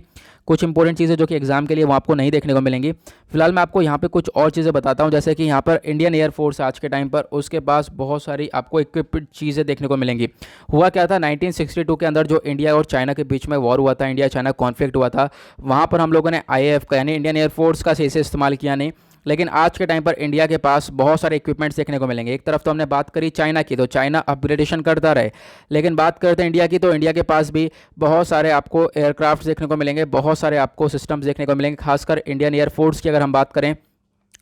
कुछ इंपॉर्टेंट चीज़ें जो कि एग्जाम के लिए वो आपको नहीं देखने को मिलेंगी। फिलहाल मैं आपको यहाँ पे कुछ और चीज़ें बताता हूँ, जैसे कि यहाँ पर इंडियन एयरफोर्स आज के टाइम पर उसके पास बहुत सारी आपको इक्विप्ड चीज़ें देखने को मिलेंगी। हुआ क्या था, 1962 के अंदर जो इंडिया और चाइना के बीच में वॉर हुआ था, इंडिया चाइना कॉन्फ्लिक्ट हुआ था, वहाँ पर हम लोगों ने IAF का यानी इंडियन एयरफोर्स का सही से इस्तेमाल किया नहीं। लेकिन आज के टाइम पर इंडिया के पास बहुत सारे इक्विपमेंट्स देखने को मिलेंगे। एक तरफ तो हमने बात करी चाइना की, तो चाइना अपग्रेडेशन करता रहे, लेकिन बात करते हैं इंडिया की, तो इंडिया के पास भी बहुत सारे आपको एयरक्राफ्ट देखने को मिलेंगे, बहुत सारे आपको सिस्टम्स देखने को मिलेंगे। खासकर इंडियन एयरफोर्स की अगर हम बात करें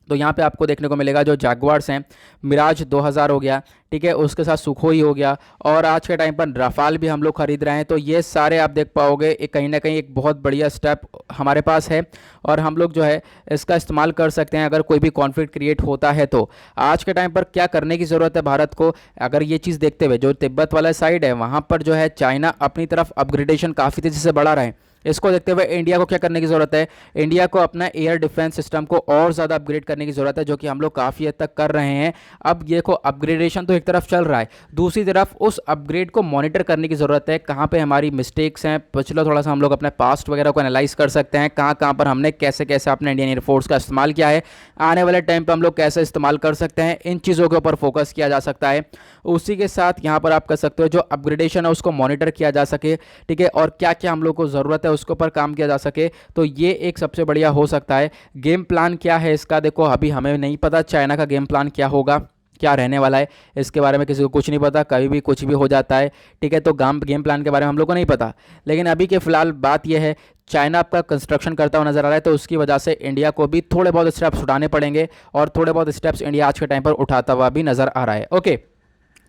तो यहाँ पे आपको देखने को मिलेगा जो जैगुआर्स हैं, मिराज 2000 हो गया, ठीक है, उसके साथ सुखोई हो गया, और आज के टाइम पर राफाल भी हम लोग खरीद रहे हैं। तो ये सारे आप देख पाओगे एक कहीं ना कहीं एक बहुत बढ़िया स्टेप हमारे पास है, और हम लोग जो है इसका इस्तेमाल कर सकते हैं अगर कोई भी कॉन्फ्लिक्ट क्रिएट होता है। तो आज के टाइम पर क्या करने की ज़रूरत है भारत को, अगर ये चीज़ देखते हुए जो तिब्बत वाला साइड है वहाँ पर जो है चाइना अपनी तरफ अपग्रेडेशन काफ़ी तेज़ी से बढ़ा रहा है, इसको देखते हुए इंडिया को क्या करने की ज़रूरत है, इंडिया को अपना एयर डिफेंस सिस्टम को और ज़्यादा अपग्रेड करने की ज़रूरत है, जो कि हम लोग काफ़ी हद तक कर रहे हैं। अब ये को अपग्रेडेशन तो एक तरफ चल रहा है, दूसरी तरफ उस अपग्रेड को मॉनिटर करने की ज़रूरत है, कहाँ पे हमारी मिस्टेक्स हैं, पिछले थोड़ा सा हम लोग अपने पास्ट वगैरह को एनालाइज कर सकते हैं, कहाँ कहाँ पर हमने कैसे कैसे अपने इंडियन एयरफोर्स का इस्तेमाल किया है, आने वाले टाइम पर हम लोग कैसे इस्तेमाल कर सकते हैं, इन चीज़ों के ऊपर फोकस किया जा सकता है। उसी के साथ यहाँ पर आप कर सकते हो जो अपग्रेडेशन है उसको मॉनिटर किया जा सके, ठीक है, और क्या क्या हम लोग को ज़रूरत है उसके ऊपर काम किया जा सके, तो ये एक सबसे बढ़िया हो सकता है। गेम प्लान क्या है इसका, देखो अभी हमें नहीं पता चाइना का गेम प्लान क्या होगा, क्या रहने वाला है, इसके बारे में किसी को कुछ नहीं पता, कभी भी कुछ भी हो जाता है, ठीक है, तो गेम प्लान के बारे में हम लोग को नहीं पता। लेकिन अभी के फिलहाल बात यह है चाइना आपका कंस्ट्रक्शन करता हुआ नजर आ रहा है, तो उसकी वजह से इंडिया को भी थोड़े बहुत स्टेप्स उठाने पड़ेंगे, और थोड़े बहुत स्टेप्स इंडिया आज के टाइम पर उठाता हुआ भी नजर आ रहा है। ओके,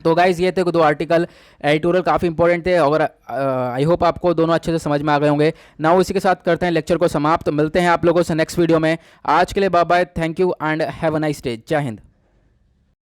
तो गाइज़ ये थे दो आर्टिकल, एडिटोरियल काफ़ी इंपॉर्टेंट थे, और आई होप आपको दोनों अच्छे से समझ में आ गए होंगे। नाउ इसी के साथ करते हैं लेक्चर को समाप्त, मिलते हैं आप लोगों से नेक्स्ट वीडियो में। आज के लिए bye bye, thank you and have a nice day, Jai Hind.